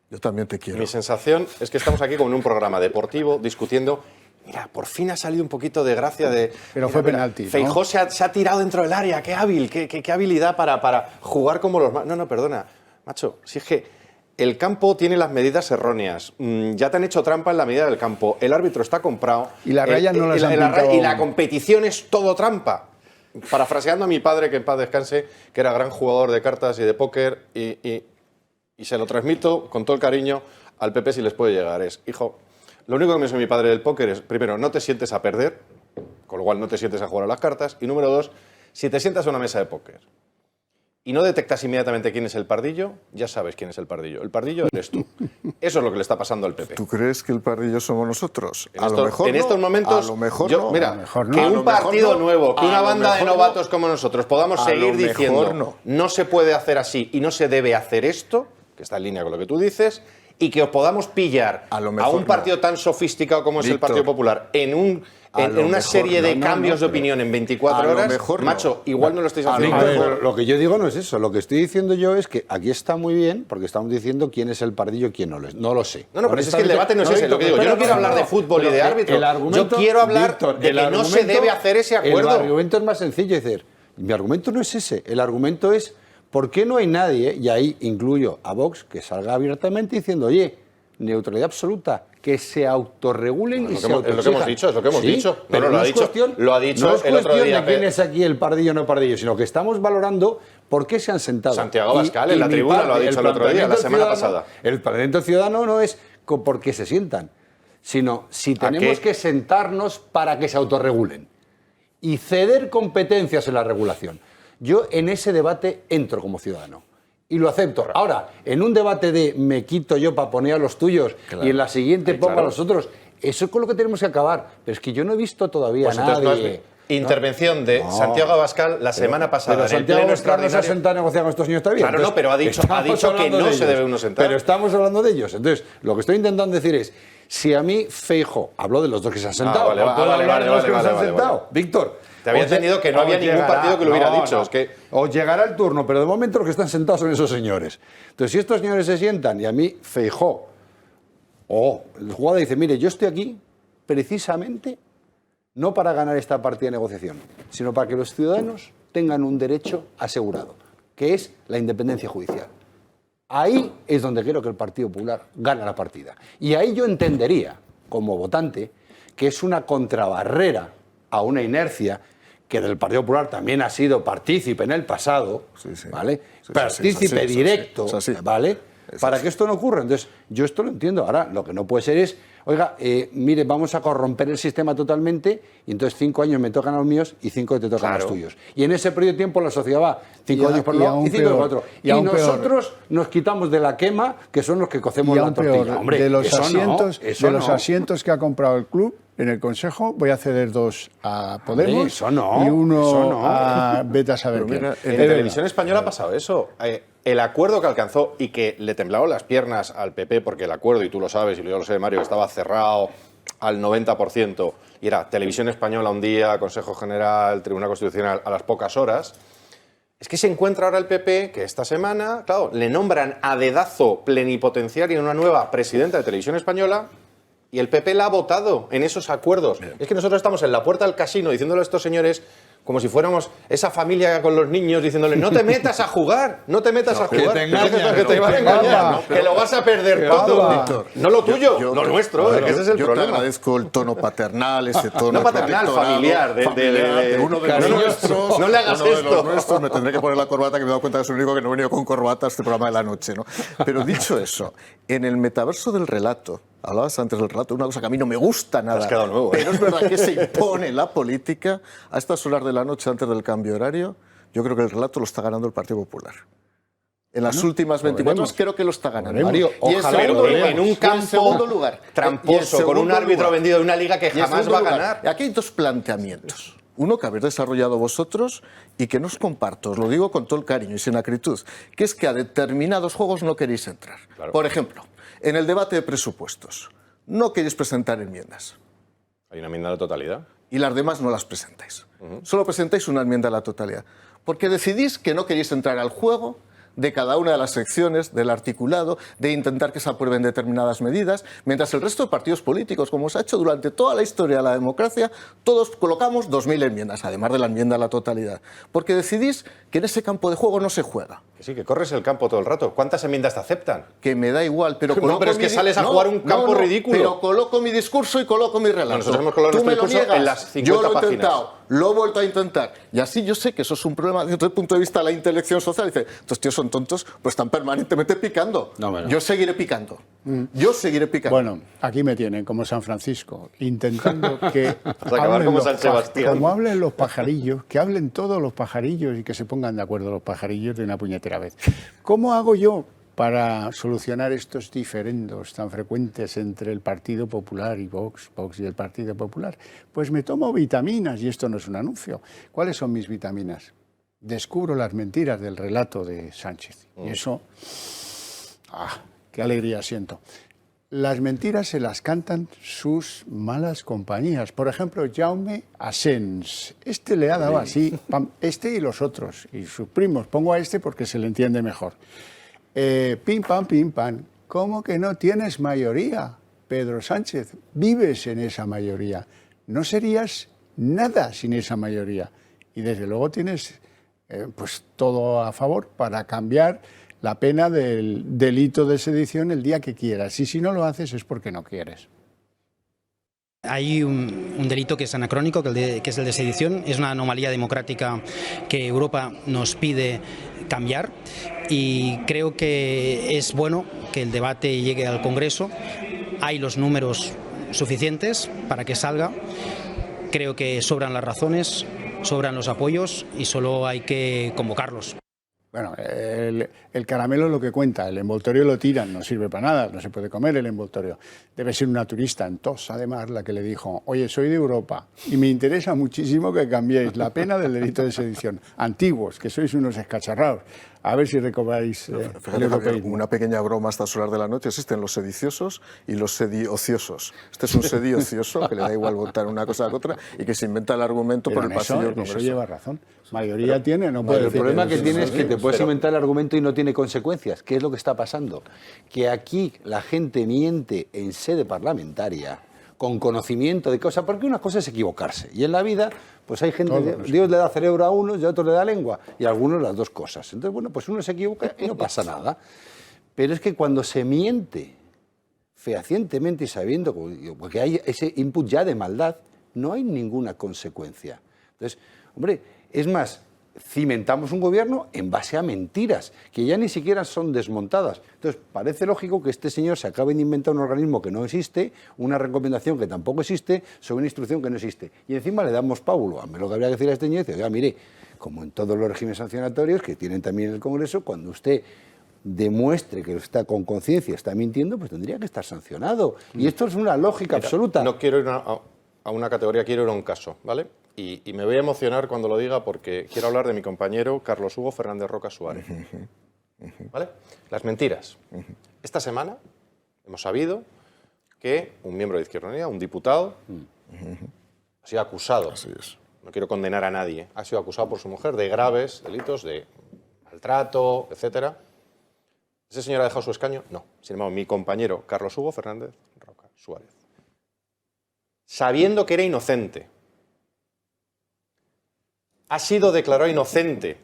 Yo también te quiero. Mi sensación es que estamos aquí como en un programa deportivo discutiendo. Mira, por fin ha salido un poquito de gracia de... Pero fue penalti, ¿no? Feijóo se ha tirado dentro del área, qué hábil, qué habilidad para jugar como los... No, perdona, macho, si es que el campo tiene las medidas erróneas, ya te han hecho trampa en la medida del campo, el árbitro está comprado... Y las rayas no las han pintado. Y la competición es todo trampa. Parafraseando a mi padre, que en paz descanse, que era gran jugador de cartas y de póker, y se lo transmito con todo el cariño al PP si les puede llegar, es, hijo... Lo único que me dice mi padre del póker es, primero, no te sientes a perder, con lo cual no te sientes a jugar a las cartas, y número 2, si te sientas a una mesa de póker y no detectas inmediatamente quién es el pardillo, ya sabes quién es el pardillo. El pardillo eres tú. Eso es lo que le está pasando al PP. ¿Tú crees que el pardillo somos nosotros? En estos momentos, a lo mejor yo, no. mira, A lo mejor que no. un partido nuevo, que A una lo banda de mejor novatos como nosotros podamos A seguir lo mejor diciendo no se puede hacer así y no se debe hacer esto, que está en línea con lo que tú dices, y que os podamos pillar a un partido tan sofisticado como es el Partido Popular en una serie de cambios de opinión en 24 horas, macho, igual no lo estáis haciendo. Pero lo que yo digo no es eso. Lo que estoy diciendo yo es que aquí está muy bien, porque estamos diciendo quién es el pardillo y quién no lo es. No lo sé. No, pero es que el debate no es ese. Lo que digo, yo no quiero hablar de fútbol y de árbitro. Yo quiero hablar de que no se debe hacer ese acuerdo. El argumento es más sencillo. Es decir, mi argumento no es ese. El argumento es ¿por qué no hay nadie, y ahí incluyo a Vox, que salga abiertamente diciendo, oye, neutralidad absoluta, que se autorregulen y se autoexijan? Es lo que hemos dicho, es lo que hemos dicho. Pero lo no ha es dicho, cuestión, lo ha dicho no es el otro cuestión día. de quién es aquí el pardillo o no pardillo, sino que estamos valorando por qué se han sentado. Santiago Abascal en la tribuna lo ha dicho el otro día, la semana pasada. El planteamiento ciudadano no es por qué se sientan, sino si tenemos que sentarnos para que se autorregulen y ceder competencias en la regulación. Yo en ese debate entro como ciudadano. Y lo acepto. Ahora, en un debate de me quito yo para poner a los tuyos y en la siguiente pongo a los otros, eso es con lo que tenemos que acabar. Pero es que yo no he visto todavía a nadie. Intervención de Santiago Abascal la semana pasada. Pero Santiago Abascal no se ha sentado a negociar con estos señores todavía. Claro, no, pero ha dicho que no se debe uno sentar. Pero estamos hablando de ellos. Entonces, lo que estoy intentando decir es, si a mí Feijóo, hablo de los dos que se han sentado, Víctor, te había entendido que no había ningún partido que lo hubiera dicho. Es que os llegará el turno, pero de momento los que están sentados son esos señores. Entonces, si estos señores se sientan y a mí Feijóo el jugador dice, mire, yo estoy aquí precisamente no para ganar esta partida de negociación, sino para que los ciudadanos tengan un derecho asegurado, que es la independencia judicial. Ahí es donde creo que el Partido Popular gana la partida. Y ahí yo entendería, como votante, que es una contrabarrera a una inercia que del Partido Popular también ha sido partícipe en el pasado, ¿vale? Partícipe directo, ¿vale? Para que esto no ocurra. Entonces, yo esto lo entiendo. Ahora, lo que no puede ser es, oiga, mire, vamos a corromper el sistema totalmente y entonces 5 años me tocan a los míos y 5 te tocan a los tuyos. Y en ese periodo de tiempo la sociedad va 5 años por un lado y 5 por otro. Y nosotros nos quitamos de la quema, que son los que cocemos la tortilla. Hombre, de los asientos que ha comprado el club en el Consejo, voy a ceder 2 a Podemos y uno a vete a saber quién. En Televisión Española ha pasado eso. El acuerdo que alcanzó y que le temblaron las piernas al PP, porque el acuerdo, y tú lo sabes, y yo lo sé, Mario, estaba cerrado al 90%, y era Televisión Española un día, Consejo General, Tribunal Constitucional a las pocas horas. Es que se encuentra ahora el PP, que esta semana, claro, le nombran a dedazo plenipotenciaria una nueva presidenta de Televisión Española, y el PP la ha votado en esos acuerdos. Es que nosotros estamos en la puerta del casino diciéndole a estos señores como si fuéramos esa familia con los niños diciéndole no te metas a jugar, no te metas a jugar, que te van a engañar, que lo vas a perder todo. No lo tuyo, lo nuestro, que ese es el problema. Yo te agradezco el tono paternal, ese tono no paternal, familiar, de uno de los nuestros. No le hagas uno esto. De los nuestros, me tendré que poner la corbata, que me he dado cuenta que soy el único que no he venido con corbata a este programa de la noche, ¿no? Pero dicho eso, en el metaverso del relato, hablabas antes del relato, una cosa que a mí no me gusta nada. Has quedado nuevo, pero es verdad que se impone la política a estas horas de la noche antes del cambio horario. Yo creo que el relato lo está ganando el Partido Popular. En las últimas 24 horas creo que lo está ganando. Mario, ojalá, en un campo tramposo, con un árbitro vendido de una liga que jamás va a ganar. Aquí hay 2 planteamientos. Uno que habéis desarrollado vosotros y que no os comparto, os lo digo con todo el cariño y sin acritud, que es que a determinados juegos no queréis entrar. Claro. Por ejemplo, en el debate de presupuestos, no queréis presentar enmiendas. Hay una enmienda a la totalidad. Y las demás no las presentáis. Solo presentáis una enmienda a la totalidad. Porque decidís que no queréis entrar al juego de cada una de las secciones del articulado, de intentar que se aprueben determinadas medidas, mientras el resto de partidos políticos, como se ha hecho durante toda la historia de la democracia, todos colocamos 2.000 enmiendas, además de la enmienda a la totalidad. Porque decidís que en ese campo de juego no se juega. Que sí, que corres el campo todo el rato. ¿Cuántas enmiendas te aceptan? Que me da igual, pero no, pero es que sales a jugar un campo ridículo. Pero coloco mi discurso y coloco mi relato. Nosotros hemos colocado nuestro discurso en las 50 yo lo he páginas. Intentado. lo he vuelto a intentar. Y así yo sé que eso es un problema desde el punto de vista de la intelección social. Dice, estos tíos son tontos, pues están permanentemente picando. Yo seguiré picando. Yo seguiré picando. Bueno, aquí me tienen como San Francisco, intentando que acabar como San Sebastián. como hablen los pajarillos, que hablen todos los pajarillos y que se pongan de acuerdo los pajarillos de una puñetera vez. ¿Cómo hago yo para solucionar estos diferendos tan frecuentes entre el Partido Popular y Vox y el Partido Popular? Pues me tomo vitaminas, y esto no es un anuncio. ¿Cuáles son mis vitaminas? Descubro las mentiras del relato de Sánchez. Y eso, qué alegría siento. Las mentiras se las cantan sus malas compañías. Por ejemplo, Jaume Asens. Este le ha dado así, este y los otros, y sus primos. Pongo a este porque se le entiende mejor. Pim, pam, ¿cómo que no tienes mayoría, Pedro Sánchez? Vives en esa mayoría. No serías nada sin esa mayoría. Y desde luego tienes pues todo a favor para cambiar la pena del delito de sedición el día que quieras. Y si no lo haces es porque no quieres. Hay un delito que es anacrónico, que es el de sedición. Es una anomalía democrática que Europa nos pide cambiar y creo que es bueno que el debate llegue al Congreso. Hay los números suficientes para que salga. Creo que sobran las razones, sobran los apoyos y solo hay que convocarlos. Bueno, el caramelo es lo que cuenta, el envoltorio lo tiran, no sirve para nada, no se puede comer el envoltorio. Debe ser una turista en tos, además, la que le dijo, oye, soy de Europa y me interesa muchísimo que cambiéis la pena del delito de sedición. Antiguos, que sois unos escacharrados, a ver si recobráis el europeísmo. Una pequeña broma a estas horas de la noche, existen los sediciosos y los sediociosos. Este es un sediocioso que le da igual votar una cosa a otra y que se inventa el argumento pero por el pasillo del Congreso. Eso lleva razón. Mayoría tiene, no puede decir. El problema que tiene es que te puedes inventar el argumento y no tiene consecuencias. ¿Qué es lo que está pasando? Que aquí la gente miente en sede parlamentaria con conocimiento de cosas, porque una cosa es equivocarse. Y en la vida, pues hay gente, Dios le da cerebro a unos y a otros le da lengua, y a algunos las dos cosas. Entonces, bueno, pues uno se equivoca y no pasa nada. Pero es que cuando se miente fehacientemente y sabiendo que hay ese input ya de maldad, no hay ninguna consecuencia. Entonces, hombre, es más, cimentamos un gobierno en base a mentiras, que ya ni siquiera son desmontadas. Entonces, parece lógico que este señor se acabe de inventar un organismo que no existe, una recomendación que tampoco existe, sobre una instrucción que no existe. Y encima le damos pábulo. A mí lo que habría que decir a este señor es, oiga, mire, como en todos los regímenes sancionatorios que tienen también en el Congreso, cuando usted demuestre que está con conciencia, está mintiendo, pues tendría que estar sancionado. Y esto es una lógica absoluta. No quiero ir a una categoría, quiero ir a un caso, ¿vale? Y me voy a emocionar cuando lo diga porque quiero hablar de mi compañero Carlos Hugo Fernández Roca Suárez. ¿Vale? Las mentiras. Esta semana hemos sabido que un miembro de Izquierda Unida, un diputado, ha sido acusado. Así es. No quiero condenar a nadie. Ha sido acusado por su mujer de graves delitos de maltrato, etcétera. ¿Ese señor ha dejado su escaño? No. Sin embargo, mi compañero Carlos Hugo Fernández Roca Suárez, sabiendo que era inocente, ha sido declarado inocente.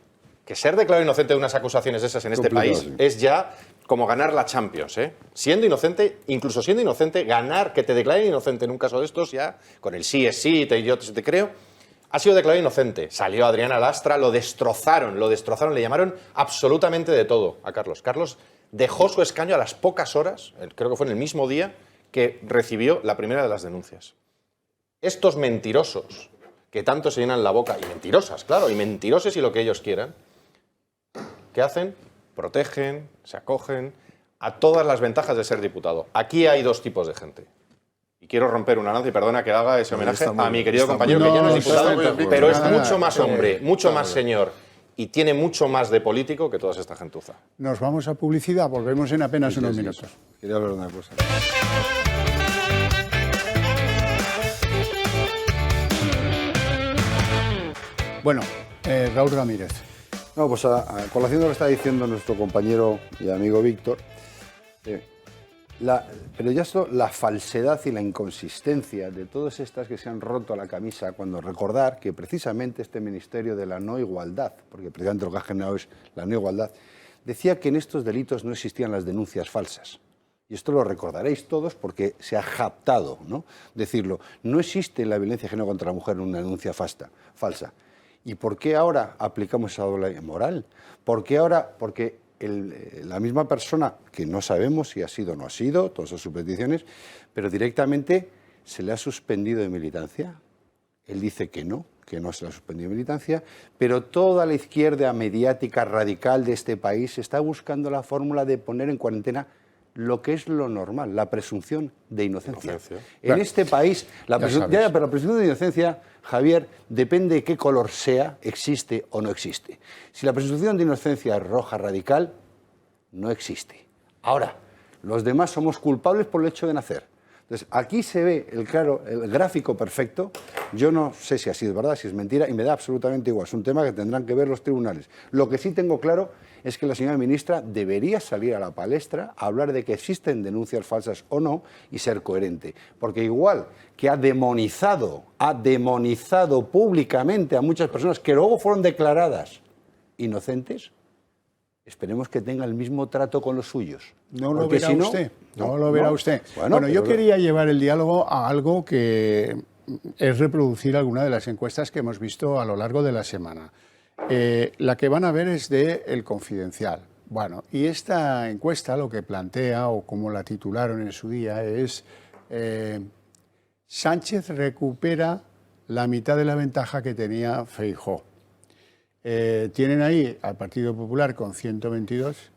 Que ser declarado inocente de unas acusaciones esas en este país es ya como ganar la Champions, ¿eh? Siendo inocente, incluso siendo inocente, ganar, que te declaren inocente en un caso de estos, ya con el sí es sí, yo te creo, ha sido declarado inocente. Salió Adriana Lastra, lo destrozaron, le llamaron absolutamente de todo a Carlos. Carlos dejó su escaño a las pocas horas, creo que fue en el mismo día, que recibió la primera de las denuncias. Estos mentirosos, que tanto se llenan la boca, y mentirosas, claro, y mentiroses y lo que ellos quieran, ¿qué hacen? Protegen, se acogen a todas las ventajas de ser diputado. Aquí hay dos tipos de gente. Y quiero romper una lanza, y perdona que haga ese homenaje a mi querido compañero, que ya no es diputado, pero es mucho más hombre, mucho más señor, y tiene mucho más de político que toda esta gentuza. Nos vamos a publicidad, volvemos en apenas unos minutos. Quería hablar de una cosa. Bueno, Raúl Ramírez. No, pues a colación de lo que está diciendo nuestro compañero y amigo Víctor, pero ya esto, la falsedad y la inconsistencia de todas estas que se han roto la camisa, cuando recordar que precisamente este Ministerio de la No Igualdad, porque precisamente lo que ha generado es la no igualdad, decía que en estos delitos no existían las denuncias falsas. y esto lo recordaréis todos porque se ha japtado, ¿no?, decirlo, no existe la violencia de género contra la mujer en una denuncia falsa. ¿Y por qué ahora aplicamos esa doble moral? ¿Por qué ahora? Porque la misma persona, que no sabemos si ha sido o no ha sido, todas sus peticiones, pero directamente se le ha suspendido de militancia. Él dice que no se le ha suspendido de militancia, pero toda la izquierda mediática radical de este país está buscando la fórmula de poner en cuarentena lo que es lo normal, la presunción de inocencia. En este país, pero la presunción de inocencia, Javier, depende de qué color sea, existe o no existe. Si la presunción de inocencia es roja radical, no existe. Ahora, los demás somos culpables por el hecho de nacer. Entonces, aquí se ve el gráfico perfecto. Yo no sé si ha sido verdad, si es mentira, y me da absolutamente igual. Es un tema que tendrán que ver los tribunales. Lo que sí tengo claro es que la señora ministra debería salir a la palestra a hablar de que existen denuncias falsas o no y ser coherente. Porque igual que ha demonizado públicamente a muchas personas que luego fueron declaradas inocentes, esperemos que tenga el mismo trato con los suyos. No lo verá usted. No lo verá usted. Bueno, yo quería llevar el diálogo a algo que es reproducir alguna de las encuestas que hemos visto a lo largo de la semana. La que van a ver es de El Confidencial. Bueno, y esta encuesta lo que plantea, o como la titularon en su día, es Sánchez recupera la mitad de la ventaja que tenía Feijóo. Tienen ahí al Partido Popular con 122,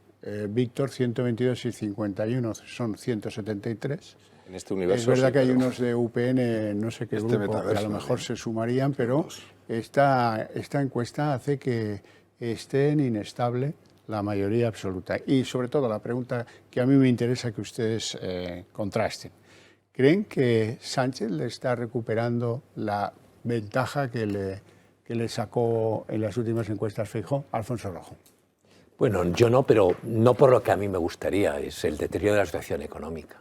Víctor 122 y 51 son 173. En este universo. Es verdad que hay unos de UPN, no sé qué grupo, que a lo mejor se sumarían, pero esta encuesta hace que estén inestable la mayoría absoluta. Y sobre todo la pregunta que a mí me interesa que ustedes contrasten. ¿Creen que Sánchez le está recuperando la ventaja que le sacó en las últimas encuestas Feijóo? Alfonso Rojo. Bueno, yo no, pero no por lo que a mí me gustaría, es el deterioro de la situación económica.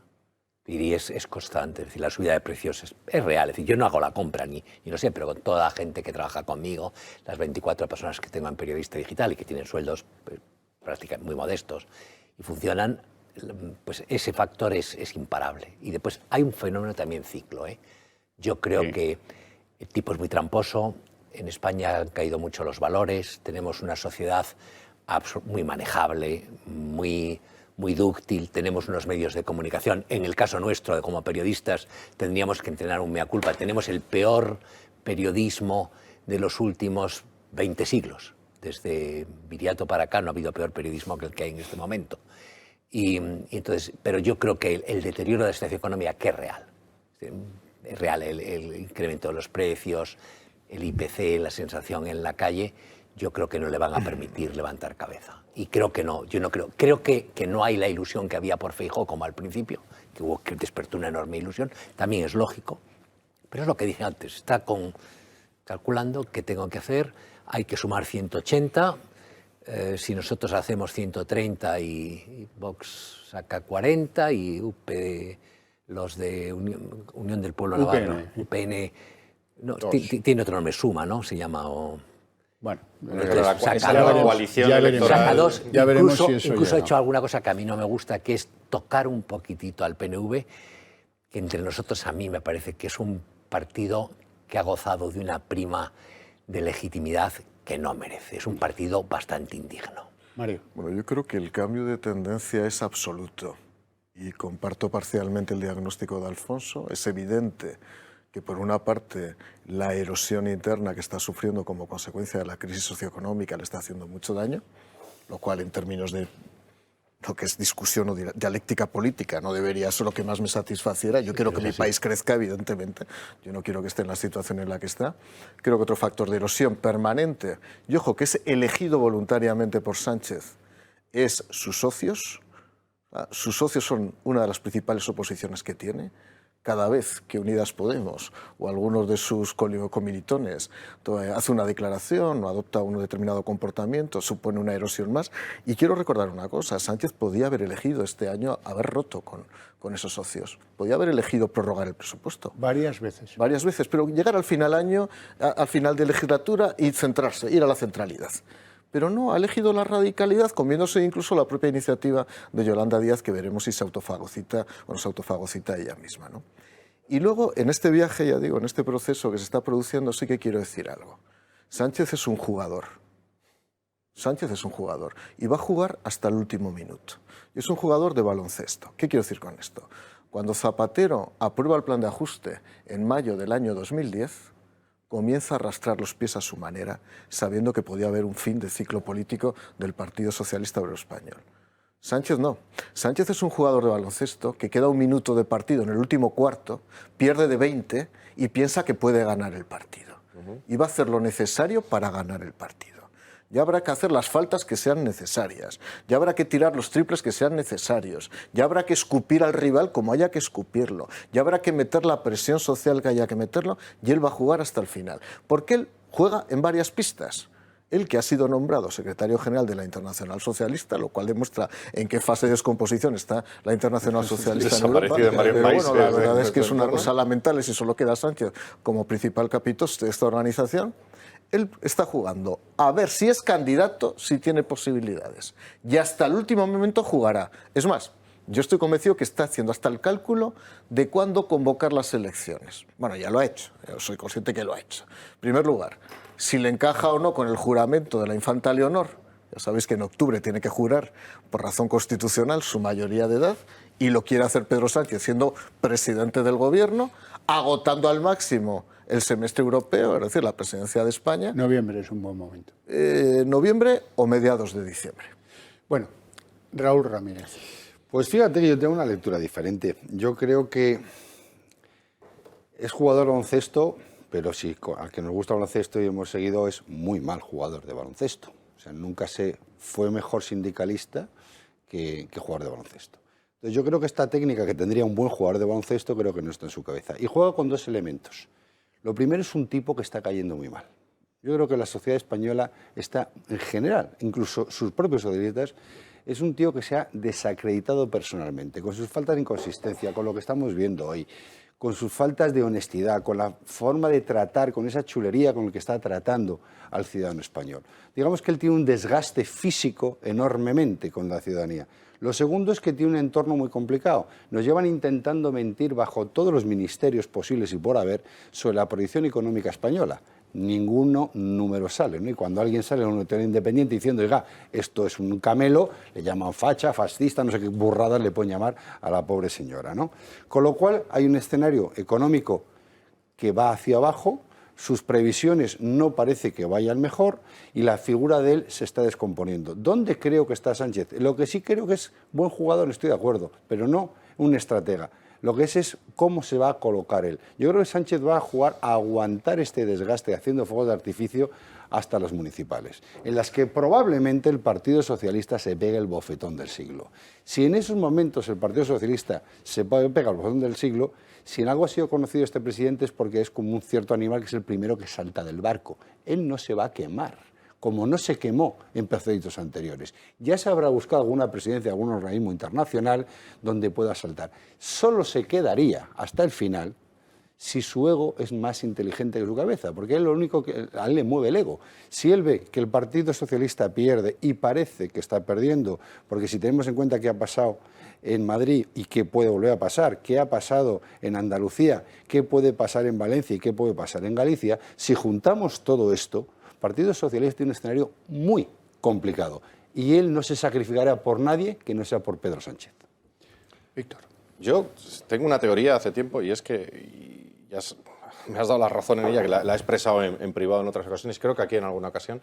Y es constante, es decir, la subida de precios es real. Es decir, yo no hago la compra ni lo sé, pero con toda la gente que trabaja conmigo, las 24 personas que tengo en Periodista Digital y que tienen sueldos prácticamente muy modestos y funcionan, pues ese factor es imparable. Y después hay un fenómeno también ciclo. Yo creo que el tipo es muy tramposo. En España han caído mucho los valores, tenemos una sociedad muy manejable, muy dúctil, tenemos unos medios de comunicación. En el caso nuestro, como periodistas, tendríamos que entrenar un mea culpa. Tenemos el peor periodismo de los últimos 20 siglos. Desde Viriato para acá no ha habido peor periodismo que el que hay en este momento. Y entonces, pero yo creo que el deterioro de la situación económica, que es real. Es real el incremento de los precios, el IPC, la sensación en la calle, yo creo que no le van a permitir levantar cabeza. Y creo que no, yo no creo. Creo que no hay la ilusión que había por Feijóo como al principio, que despertó una enorme ilusión. También es lógico, pero es lo que dije antes, está calculando qué tengo que hacer, hay que sumar 180, si nosotros hacemos 130 y Vox saca 40 y los de Unión del Pueblo Navarro, UPN no, tiene otro nombre, Suma, ¿no? Se llama... Bueno, la coalición electoral. Saca dos. Ya veremos si eso incluso ha hecho alguna cosa que a mí no me gusta, que es tocar un poquitito al PNV, que entre nosotros a mí me parece que es un partido que ha gozado de una prima de legitimidad que no merece. Es un partido bastante indigno. Mario. Bueno, yo creo que el cambio de tendencia es absoluto y comparto parcialmente el diagnóstico de Alfonso. Es evidente que por una parte la erosión interna que está sufriendo como consecuencia de la crisis socioeconómica le está haciendo mucho daño, lo cual en términos de lo que es discusión o dialéctica política no debería ser lo que más me satisfaciera. Yo quiero que mi país crezca, evidentemente. Yo no quiero que esté en la situación en la que está. Creo que otro factor de erosión permanente, y ojo, que es elegido voluntariamente por Sánchez, es sus socios. Sus socios son una de las principales oposiciones que tiene. Cada vez que Unidas Podemos o algunos de sus comilitones hace una declaración o adopta un determinado comportamiento, supone una erosión más. Y quiero recordar una cosa, Sánchez podía haber elegido este año haber roto con esos socios. Podía haber elegido prorrogar el presupuesto. Varias veces. Varias veces, pero llegar al final de legislatura y centrarse, ir a la centralidad. Pero no, ha elegido la radicalidad, comiéndose incluso la propia iniciativa de Yolanda Díaz, que veremos si se autofagocita o no se autofagocita ella misma, ¿no? Y luego, en este viaje, ya digo, en este proceso que se está produciendo, sí que quiero decir algo. Sánchez es un jugador. Sánchez es un jugador y va a jugar hasta el último minuto. Y es un jugador de baloncesto. ¿Qué quiero decir con esto? Cuando Zapatero aprueba el plan de ajuste en mayo del año 2010, comienza a arrastrar los pies a su manera, sabiendo que podía haber un fin de ciclo político del Partido Socialista Obrero Español. Sánchez no. Sánchez es un jugador de baloncesto que queda un minuto de partido en el último cuarto, pierde de 20 y piensa que puede ganar el partido. Y va a hacer lo necesario para ganar el partido. Ya habrá que hacer las faltas que sean necesarias, ya habrá que tirar los triples que sean necesarios, ya habrá que escupir al rival como haya que escupirlo, ya habrá que meter la presión social que haya que meterlo, y él va a jugar hasta el final. Porque él juega en varias pistas. Él, que ha sido nombrado secretario general de la Internacional Socialista, lo cual demuestra en qué fase de descomposición está la Internacional Socialista en Europa. En varios Pero países, bueno, la verdad es que es una cosa lamentable si solo queda Sánchez como principal capitoste de esta organización. Él está jugando a ver si es candidato, si tiene posibilidades. Y hasta el último momento jugará. Es más, yo estoy convencido que está haciendo hasta el cálculo de cuándo convocar las elecciones. Bueno, ya lo ha hecho, yo soy consciente que lo ha hecho. En primer lugar, si le encaja o no con el juramento de la infanta Leonor. Ya sabéis que en octubre tiene que jurar, por razón constitucional, su mayoría de edad, y lo quiere hacer Pedro Sánchez siendo presidente del gobierno, agotando al máximo el semestre europeo, es decir, la presidencia de España. Noviembre es un buen momento. Noviembre o mediados de diciembre. Bueno, Raúl Ramírez. Pues fíjate que yo tengo una lectura diferente. Yo creo que es jugador de baloncesto, pero sí, al que nos gusta el baloncesto y hemos seguido, es muy mal jugador de baloncesto. O sea, nunca fue mejor sindicalista que jugador de baloncesto. Entonces yo creo que esta técnica que tendría un buen jugador de baloncesto, creo que no está en su cabeza. Y juega con dos elementos. Lo primero es un tipo que está cayendo muy mal. Yo creo que la sociedad española está, en general, incluso sus propios socialistas, es un tío que se ha desacreditado personalmente, con sus faltas de inconsistencia, con lo que estamos viendo hoy, con sus faltas de honestidad, con la forma de tratar, con esa chulería con la que está tratando al ciudadano español. Digamos que él tiene un desgaste físico enormemente con la ciudadanía. Lo segundo es que tiene un entorno muy complicado. Nos llevan intentando mentir bajo todos los ministerios posibles y por haber sobre la proyección económica española. Ninguno número sale, ¿no? Y cuando alguien sale en un hotel independiente diciendo, oiga, esto es un camelo, le llaman facha, fascista, no sé qué burradas le pueden llamar a la pobre señora, ¿no? Con lo cual hay un escenario económico que va hacia abajo, sus previsiones no parece que vayan mejor y la figura de él se está descomponiendo. ¿Dónde creo que está Sánchez? Lo que sí creo que es buen jugador, estoy de acuerdo, pero no un estratega. Lo que es cómo se va a colocar él. Yo creo que Sánchez va a jugar a aguantar este desgaste haciendo fuegos de artificio hasta las municipales, en las que probablemente el Partido Socialista se pegue el bofetón del siglo. Si en esos momentos el Partido Socialista se pega el bofetón del siglo, si en algo ha sido conocido este presidente es porque es como un cierto animal que es el primero que salta del barco. Él no se va a quemar, como no se quemó en procedimientos anteriores. Ya se habrá buscado alguna presidencia, algún organismo internacional donde pueda saltar. Solo se quedaría hasta el final si su ego es más inteligente que su cabeza, porque es lo único que a él le mueve el ego. Si él ve que el Partido Socialista pierde y parece que está perdiendo, porque si tenemos en cuenta qué ha pasado en Madrid y qué puede volver a pasar, qué ha pasado en Andalucía, qué puede pasar en Valencia y qué puede pasar en Galicia, si juntamos todo esto, el Partido Socialista tiene un escenario muy complicado y él no se sacrificará por nadie que no sea por Pedro Sánchez. Víctor. Yo tengo una teoría hace tiempo y es que, ya me has dado la razón en ella, que la he expresado en privado en otras ocasiones, creo que aquí en alguna ocasión,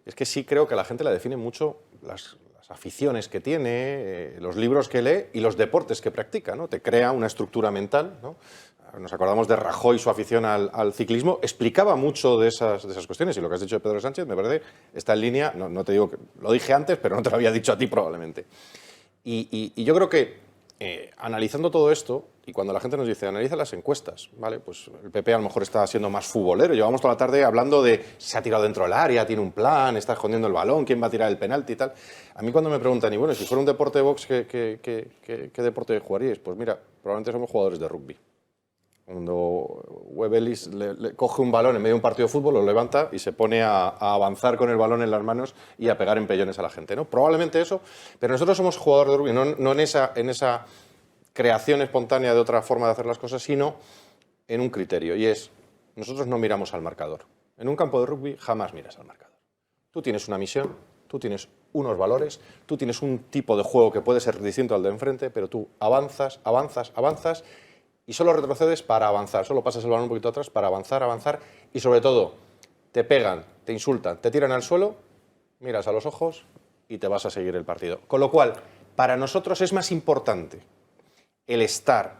es que sí creo que la gente la define mucho las aficiones que tiene, los libros que lee y los deportes que practica, ¿no? Te crea una estructura mental, ¿no? Nos acordamos de Rajoy, su afición al ciclismo, explicaba mucho de esas cuestiones y lo que has dicho de Pedro Sánchez me parece está en línea, no te digo que lo dije antes, pero no te lo había dicho a ti probablemente. Y yo creo que analizando todo esto, y cuando la gente nos dice, analiza las encuestas, ¿vale? Pues el PP a lo mejor está siendo más futbolero. Llevamos toda la tarde hablando de se ha tirado dentro del área, tiene un plan, está escondiendo el balón, quién va a tirar el penalti y tal. A mí cuando me preguntan, y bueno, si fuera un deporte de box, ¿qué deporte jugaríais? Pues mira, probablemente somos jugadores de rugby. Cuando Webelis le coge un balón en medio de un partido de fútbol, lo levanta y se pone a avanzar con el balón en las manos y a pegar empellones a la gente, ¿no? Probablemente eso, pero nosotros somos jugadores de rugby, no en esa creación espontánea de otra forma de hacer las cosas, sino en un criterio, y es, nosotros no miramos al marcador. En un campo de rugby jamás miras al marcador. Tú tienes una misión, tú tienes unos valores, tú tienes un tipo de juego que puede ser distinto al de enfrente, pero tú avanzas, avanzas, avanzas, y solo retrocedes para avanzar, solo pasas el balón un poquito atrás para avanzar, avanzar, y sobre todo, te pegan, te insultan, te tiran al suelo, miras a los ojos y te vas a seguir el partido. Con lo cual, para nosotros es más importante el estar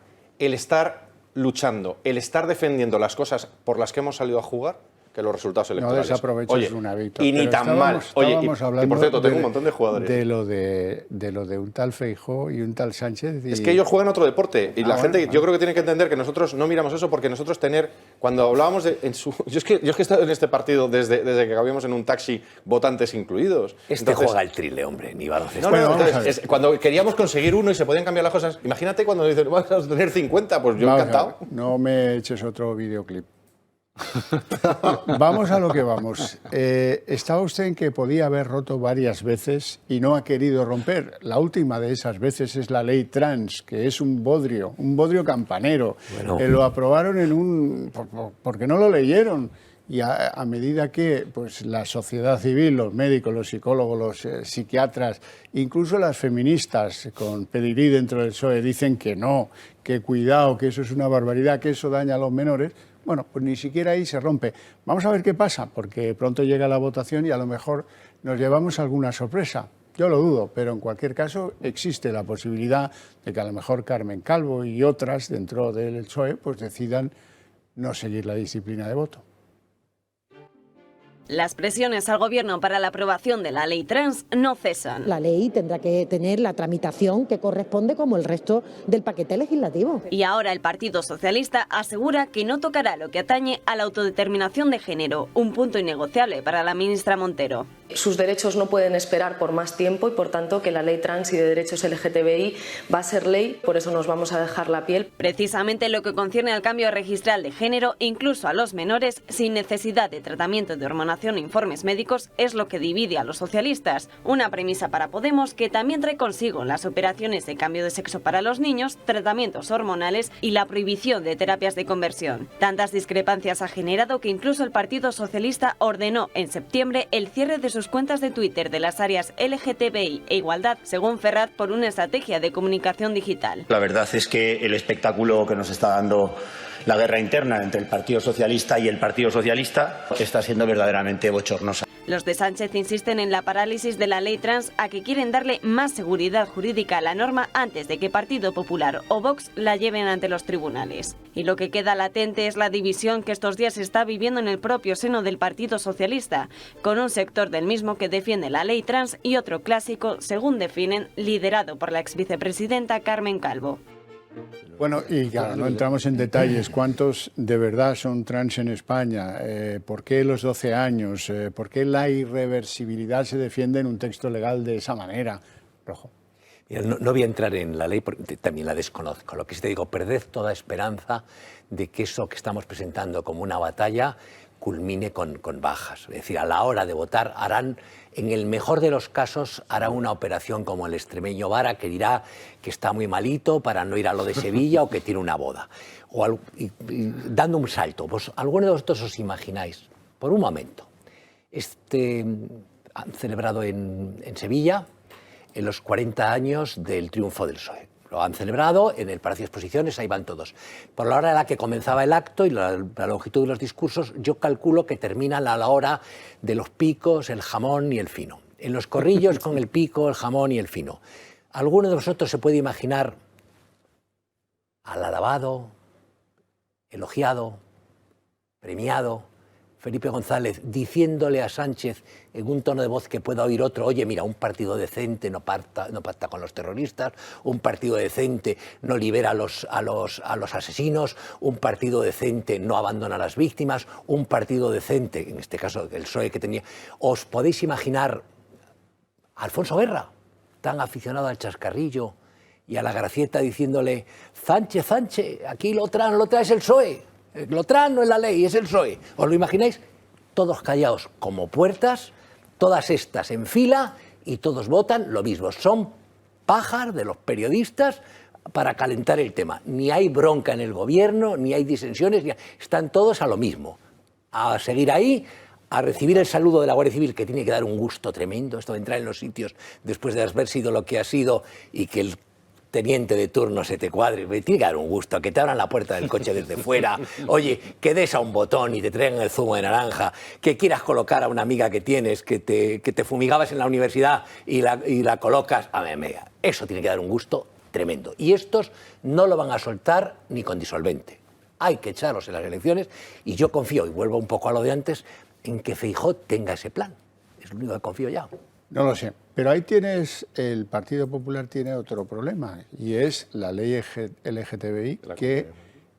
luchando, el estar defendiendo las cosas por las que hemos salido a jugar, que los resultados electorales. No desaproveches una victoria. Y ni tan mal. Oye, y por cierto, tengo un montón de jugadores. De lo de un tal Feijóo y un tal Sánchez. Es que ellos juegan otro deporte. Y la gente, yo creo que tiene que entender que nosotros no miramos eso, porque nosotros cuando hablábamos de... Yo es que he estado en este partido desde que acabamos en un taxi, votantes incluidos. Juega el trile, hombre, ni baloncesto. Cuando queríamos conseguir uno y se podían cambiar las cosas, imagínate cuando dicen, vas a tener 50, pues yo encantado. No me eches otro videoclip. Vamos a lo que vamos. Estaba usted en que podía haber roto varias veces y no ha querido romper. La última de esas veces es la ley trans, que es un bodrio campanero. Bueno. Lo aprobaron porque no lo leyeron. Y a medida que pues, la sociedad civil, los médicos, los psicólogos, los psiquiatras, incluso las feministas con pedigrí dentro del PSOE dicen que no, que cuidado, que eso es una barbaridad, que eso daña a los menores, bueno, pues ni siquiera ahí se rompe. Vamos a ver qué pasa, porque pronto llega la votación y a lo mejor nos llevamos alguna sorpresa. Yo lo dudo, pero en cualquier caso existe la posibilidad de que a lo mejor Carmen Calvo y otras dentro del PSOE pues decidan no seguir la disciplina de voto. Las presiones al Gobierno para la aprobación de la ley trans no cesan. La ley tendrá que tener la tramitación que corresponde como el resto del paquete legislativo. Y ahora el Partido Socialista asegura que no tocará lo que atañe a la autodeterminación de género, un punto innegociable para la ministra Montero. Sus derechos no pueden esperar por más tiempo y por tanto que la ley trans y de derechos LGTBI va a ser ley, por eso nos vamos a dejar la piel. Precisamente lo que concierne al cambio registral de género, incluso a los menores, sin necesidad de tratamiento de hormonación e informes médicos, es lo que divide a los socialistas. Una premisa para Podemos que también trae consigo las operaciones de cambio de sexo para los niños, tratamientos hormonales y la prohibición de terapias de conversión. Tantas discrepancias ha generado que incluso el Partido Socialista ordenó en septiembre el cierre de sus cuentas de Twitter de las áreas LGTBI e igualdad, según Ferraz, por una estrategia de comunicación digital. La verdad es que el espectáculo que nos está dando la guerra interna entre el Partido Socialista y el Partido Socialista está siendo verdaderamente bochornosa. Los de Sánchez insisten en la parálisis de la ley trans, a que quieren darle más seguridad jurídica a la norma antes de que Partido Popular o Vox la lleven ante los tribunales. Y lo que queda latente es la división que estos días se está viviendo en el propio seno del Partido Socialista, con un sector del mismo que defiende la ley trans y otro clásico, según definen, liderado por la exvicepresidenta Carmen Calvo. Bueno, y claro, no entramos en detalles. ¿Cuántos de verdad son trans en España? ¿Por qué los 12 años? ¿Por qué la irreversibilidad se defiende en un texto legal de esa manera? Rojo. Mira, no voy a entrar en la ley porque también la desconozco. Lo que sí te digo, perded toda esperanza de que eso que estamos presentando como una batalla culmine con bajas. Es decir, a la hora de votar harán, en el mejor de los casos, hará una operación como el extremeño Vara, que dirá que está muy malito para no ir a lo de Sevilla o que tiene una boda. Dando un salto. Pues alguno de vosotros os imagináis, por un momento, han celebrado en Sevilla en los 40 años del triunfo del PSOE. Lo han celebrado en el Palacio de Exposiciones, ahí van todos. Por la hora en la que comenzaba el acto y la longitud de los discursos, yo calculo que terminan a la hora de los picos, el jamón y el fino. En los corrillos con el pico, el jamón y el fino. ¿Alguno de vosotros se puede imaginar al alabado, elogiado, premiado Felipe González diciéndole a Sánchez en un tono de voz que pueda oír otro: oye, mira, un partido decente no pacta con los terroristas, un partido decente no libera a los asesinos, un partido decente no abandona a las víctimas, un partido decente, en este caso el PSOE que tenía... ¿Os podéis imaginar a Alfonso Guerra, tan aficionado al chascarrillo, y a la Gracieta diciéndole: Sánchez, Sánchez, aquí lo traes el PSOE, lo traes no es la ley, es el PSOE. ¿Os lo imagináis? Todos callados como puertas, todas estas en fila y todos votan lo mismo. Son pajas de los periodistas para calentar el tema. Ni hay bronca en el gobierno, ni hay disensiones, están todos a lo mismo. A seguir ahí, a recibir el saludo de la Guardia Civil, que tiene que dar un gusto tremendo, esto de entrar en los sitios después de haber sido lo que ha sido y que el teniente de turno se te cuadre, tiene que dar un gusto, que te abran la puerta del coche desde fuera, oye, que des a un botón y te traigan el zumo de naranja, que quieras colocar a una amiga que tienes, que te fumigabas en la universidad y la colocas, a ver, eso tiene que dar un gusto tremendo. Y estos no lo van a soltar ni con disolvente. Hay que echarlos en las elecciones y yo confío, y vuelvo un poco a lo de antes, en que Feijóo tenga ese plan. Es lo único que confío ya. No lo sé, pero ahí tienes, el Partido Popular tiene otro problema y es la ley LGTBI que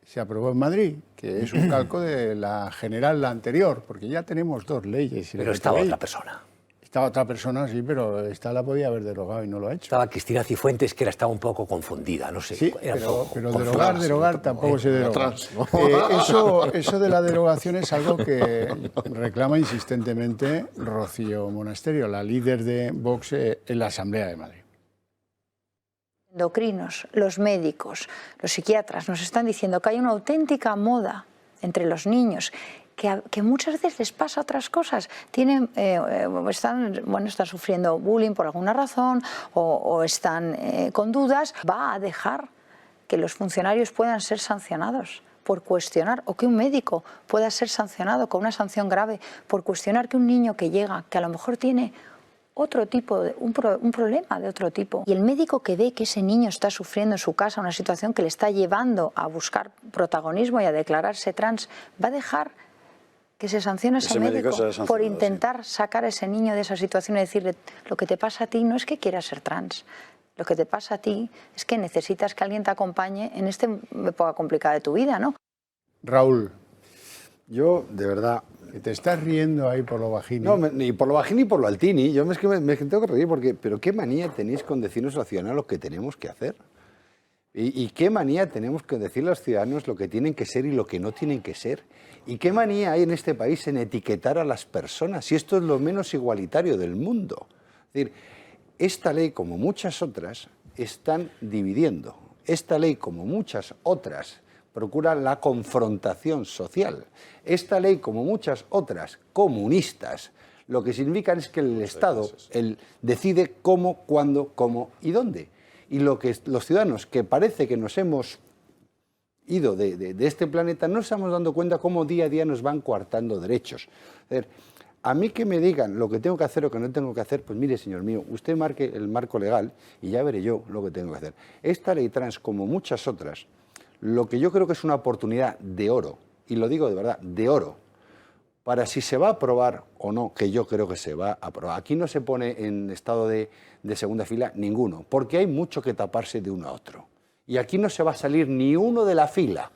se aprobó en Madrid, que es un calco de la general, la anterior, porque ya tenemos 2 leyes. Pero estaba otra persona. Estaba otra persona, sí, pero esta la podía haber derogado y no lo ha hecho. Estaba Cristina Cifuentes, que estaba un poco confundida, no sé. Sí, pero derogar tampoco se deroga. Eso de la derogación es algo que reclama insistentemente Rocío Monasterio, la líder de Vox en la Asamblea de Madrid. Endocrinos, los médicos, los psiquiatras nos están diciendo que hay una auténtica moda entre los niños, que muchas veces les pasa otras cosas. Están sufriendo bullying por alguna razón o están con dudas. Va a dejar que los funcionarios puedan ser sancionados por cuestionar, o que un médico pueda ser sancionado con una sanción grave por cuestionar que un niño que llega, que a lo mejor tiene otro tipo, un problema de otro tipo, y el médico que ve que ese niño está sufriendo en su casa una situación que le está llevando a buscar protagonismo y a declararse trans, va a dejar que se sancione a ese médico por intentar sacar a ese niño de esa situación y decirle: lo que te pasa a ti no es que quieras ser trans, lo que te pasa a ti es que necesitas que alguien te acompañe en esta época complicada de tu vida, ¿no? Raúl, yo de verdad... Que te estás riendo ahí por lo bajini. No, ni por lo bajini ni por lo altini. Yo me tengo que reír porque... Pero qué manía tenéis con decirnos a los ciudadanos lo que tenemos que hacer. ¿Y qué manía tenemos con decirle a los ciudadanos lo que tienen que ser y lo que no tienen que ser? ¿Y qué manía hay en este país en etiquetar a las personas? Si esto es lo menos igualitario del mundo. Es decir, esta ley, como muchas otras, están dividiendo. Esta ley, como muchas otras, procura la confrontación social. Esta ley, como muchas otras comunistas, lo que significan es que el Estado decide cómo, cuándo, cómo y dónde. Y lo que los ciudadanos, que parece que nos hemos ido de este planeta, no estamos dando cuenta cómo día a día nos van coartando derechos. A mí que me digan lo que tengo que hacer o que no tengo que hacer, pues mire, señor mío, usted marque el marco legal y ya veré yo lo que tengo que hacer. Esta ley trans, como muchas otras, lo que yo creo que es una oportunidad de oro, y lo digo de verdad, de oro, para si se va a aprobar o no, que yo creo que se va a aprobar. Aquí no se pone en estado de segunda fila ninguno, porque hay mucho que taparse de uno a otro. Y aquí no se va a salir ni uno de la fila.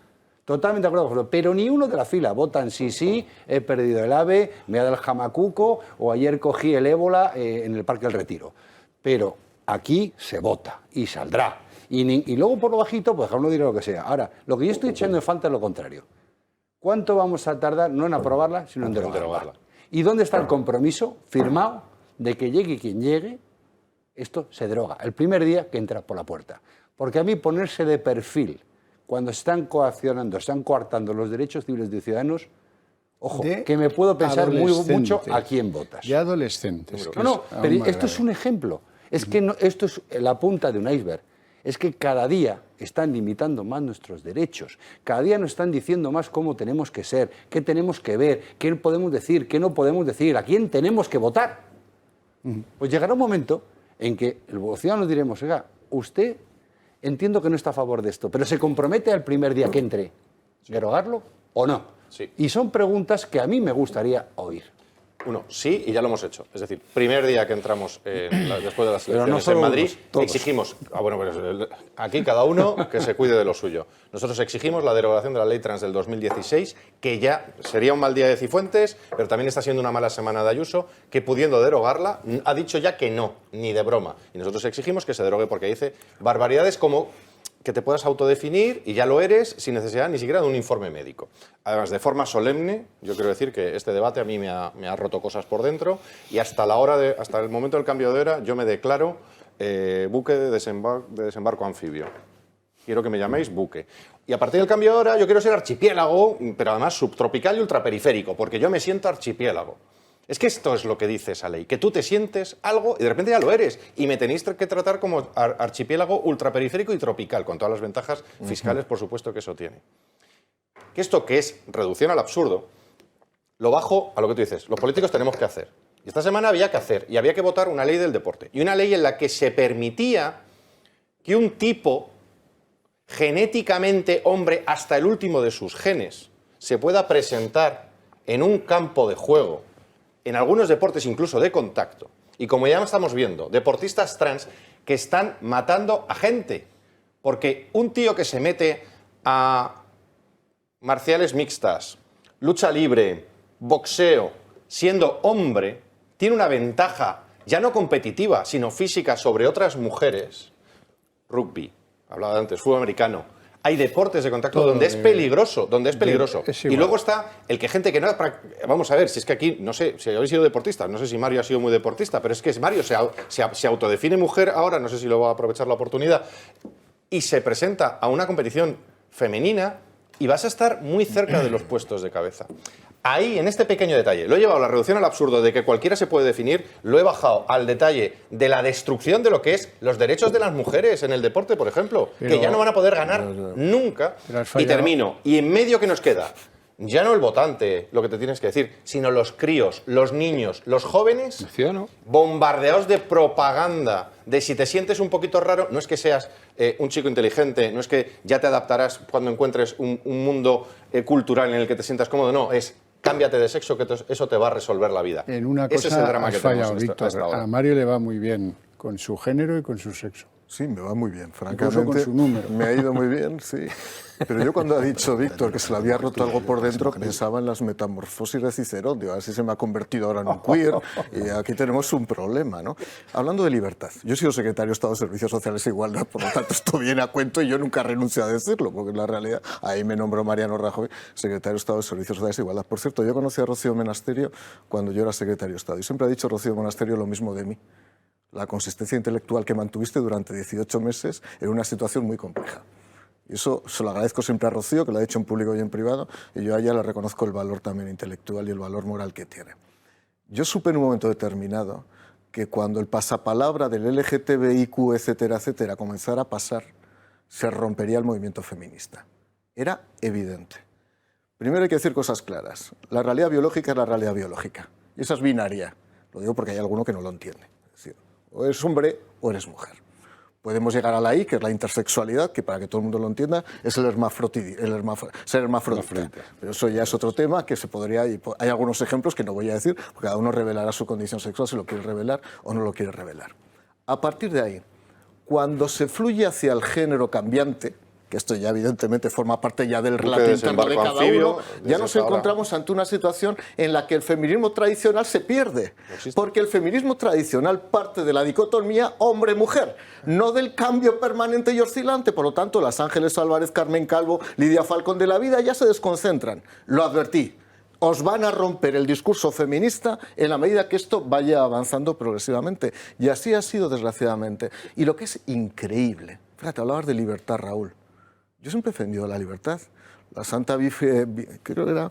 Totalmente de acuerdo con eso, pero ni uno de la fila. Votan sí, he perdido el AVE, me ha dado el jamacuco, o ayer cogí el ébola en el Parque del Retiro. Pero aquí se vota y saldrá. Y luego por lo bajito, pues cada uno dirá lo que sea. Ahora, lo que yo estoy echando en falta es lo contrario. ¿Cuánto vamos a tardar no en aprobarla, sino en derogarla? ¿Y dónde está el compromiso firmado de que llegue quien llegue, esto se deroga el primer día que entra por la puerta? Porque a mí ponerse de perfil cuando están coaccionando, están coartando los derechos civiles de ciudadanos, ojo, que me puedo pensar mucho a quién votas. De adolescentes. No, pero esto es un ejemplo. Es que no, esto es la punta de un iceberg. Es que cada día están limitando más nuestros derechos, cada día nos están diciendo más cómo tenemos que ser, qué tenemos que ver, qué podemos decir, qué no podemos decir, a quién tenemos que votar. Pues llegará un momento en que los ciudadanos diremos: oiga, usted entiendo que no está a favor de esto, pero se compromete al primer día que entre, ¿derogarlo o no? Sí. Y son preguntas que a mí me gustaría oír. Uno, sí, y ya lo hemos hecho. Es decir, primer día que entramos después de las Pero no elecciones solo en Madrid, unos, todos. exigimos, bueno, pues aquí cada uno que se cuide de lo suyo. Nosotros exigimos la derogación de la ley trans del 2016, que ya sería un mal día de Cifuentes, pero también está siendo una mala semana de Ayuso, que pudiendo derogarla, ha dicho ya que no, ni de broma. Y nosotros exigimos que se derogue porque dice barbaridades como que te puedas autodefinir y ya lo eres sin necesidad ni siquiera de un informe médico. Además, de forma solemne, yo quiero decir que este debate a mí me ha roto cosas por dentro y hasta el momento del cambio de hora yo me declaro buque de desembarco anfibio. Quiero que me llaméis buque. Y a partir del cambio de hora yo quiero ser archipiélago, pero además subtropical y ultraperiférico, porque yo me siento archipiélago. Es que esto es lo que dice esa ley, que tú te sientes algo y de repente ya lo eres. Y me tenéis que tratar como archipiélago ultraperiférico y tropical, con todas las ventajas fiscales, por supuesto, que eso tiene. Que esto, que es reducción al absurdo, lo bajo a lo que tú dices. Los políticos tenemos que hacer. Y esta semana había que hacer, y había que votar una ley del deporte. Y una ley en la que se permitía que un tipo, genéticamente hombre hasta el último de sus genes, se pueda presentar en un campo de juego, en algunos deportes incluso de contacto, y como ya estamos viendo, deportistas trans que están matando a gente, porque un tío que se mete a marciales mixtas, lucha libre, boxeo, siendo hombre, tiene una ventaja ya no competitiva, sino física sobre otras mujeres. Rugby, hablaba antes, fútbol americano. Hay deportes de contacto donde es peligroso, y luego está el que gente que no... Vamos a ver, si es que aquí, no sé, si habéis sido deportistas, no sé si Mario ha sido muy deportista, pero es que Mario se autodefine mujer ahora, no sé si lo va a aprovechar la oportunidad, y se presenta a una competición femenina y vas a estar muy cerca de los puestos de cabeza. Ahí, en este pequeño detalle, lo he llevado a la reducción al absurdo de que cualquiera se puede definir, lo he bajado al detalle de la destrucción de lo que es los derechos de las mujeres en el deporte, por ejemplo, que ya no van a poder ganar nunca. Y termino. Y en medio, ¿qué nos queda? Ya no el votante, lo que te tienes que decir, sino los críos, los niños, los jóvenes, bombardeados de propaganda, de si te sientes un poquito raro, no es que seas un chico inteligente, no es que ya te adaptarás cuando encuentres un mundo cultural en el que te sientas cómodo, no, es cámbiate de sexo, que eso te va a resolver la vida. En una cosa ese es el drama has que fallado, tenemos Víctor. A Mario le va muy bien con su género y con su sexo. Sí, me va muy bien, francamente. Incluso con su número. Me ha ido muy bien, sí. Pero yo cuando ha dicho Víctor que se le había roto algo por dentro, pensaba en las metamorfosis de Cicerón. Digo, así se me ha convertido ahora en un queer y aquí tenemos un problema, ¿no? Hablando de libertad, yo he sido secretario de Estado de Servicios Sociales e Igualdad, por lo tanto esto viene a cuento y yo nunca renuncio a decirlo, porque en la realidad ahí me nombró Mariano Rajoy secretario de Estado de Servicios Sociales e Igualdad. Por cierto, yo conocí a Rocío Monasterio cuando yo era secretario de Estado y siempre ha dicho Rocío Monasterio lo mismo de mí. La consistencia intelectual que mantuviste durante 18 meses en una situación muy compleja. Y eso se lo agradezco siempre a Rocío, que lo ha dicho en público y en privado, y yo a ella le reconozco el valor también intelectual y el valor moral que tiene. Yo supe en un momento determinado que cuando el pasapalabra del LGTBIQ, etcétera, etcétera, comenzara a pasar, se rompería el movimiento feminista. Era evidente. Primero hay que decir cosas claras. La realidad biológica es la realidad biológica. Y esa es binaria. Lo digo porque hay alguno que no lo entiende. Es decir, o eres hombre o eres mujer. Podemos llegar a la I, que es la intersexualidad, que para que todo el mundo lo entienda, es el ser hermafrodita. Pero eso ya es otro tema que se podría... Hay algunos ejemplos que no voy a decir, porque cada uno revelará su condición sexual si lo quiere revelar o no lo quiere revelar. A partir de ahí, cuando se fluye hacia el género cambiante, que esto ya evidentemente forma parte ya del relato interno de cada uno, ya nos encontramos ante una situación en la que el feminismo tradicional se pierde. Porque el feminismo tradicional parte de la dicotomía hombre-mujer, no del cambio permanente y oscilante. Por lo tanto, las Ángeles Álvarez, Carmen Calvo, Lidia Falcón de la vida ya se desconcentran. Lo advertí. Os van a romper el discurso feminista en la medida que esto vaya avanzando progresivamente. Y así ha sido, desgraciadamente. Y lo que es increíble, fíjate, hablabas de libertad, Raúl. Yo siempre he defendido la libertad. La santa Bífrida,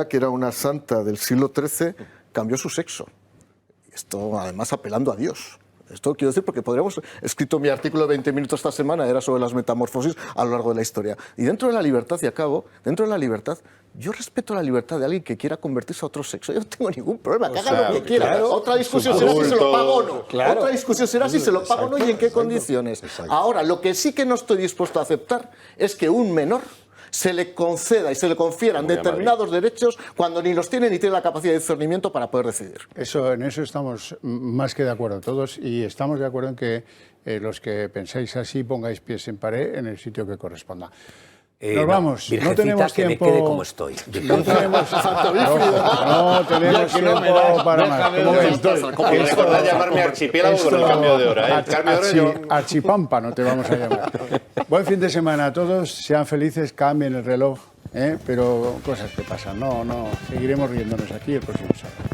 que era una santa del siglo XIII, cambió su sexo. Esto, además, apelando a Dios. Esto quiero decir porque podríamos... He escrito mi artículo de 20 minutos esta semana, era sobre las metamorfosis a lo largo de la historia. Y dentro de la libertad, y acabo, dentro de la libertad, yo respeto la libertad de alguien que quiera convertirse a otro sexo. Yo no tengo ningún problema, que haga lo que quiera. Claro, otra discusión será si se lo pago o no. Claro. Otra discusión será si se lo pago o no y en qué condiciones. Ahora, lo que sí que no estoy dispuesto a aceptar es que un menor se le conceda y se le confieran determinados derechos cuando ni los tiene ni tiene la capacidad de discernimiento para poder decidir. En eso estamos más que de acuerdo todos, y estamos de acuerdo en que los que pensáis así pongáis pies en pared en el sitio que corresponda. Nos vamos, no tenemos tiempo. Que me quede como estoy. No tenemos tiempo para más. Recordad llamarme archipiélago con el cambio de hora. Archipampa no te vamos a llamar. Buen fin de semana a todos, sean felices, cambien el reloj, pero cosas que pasan. No, seguiremos riéndonos aquí el próximo sábado.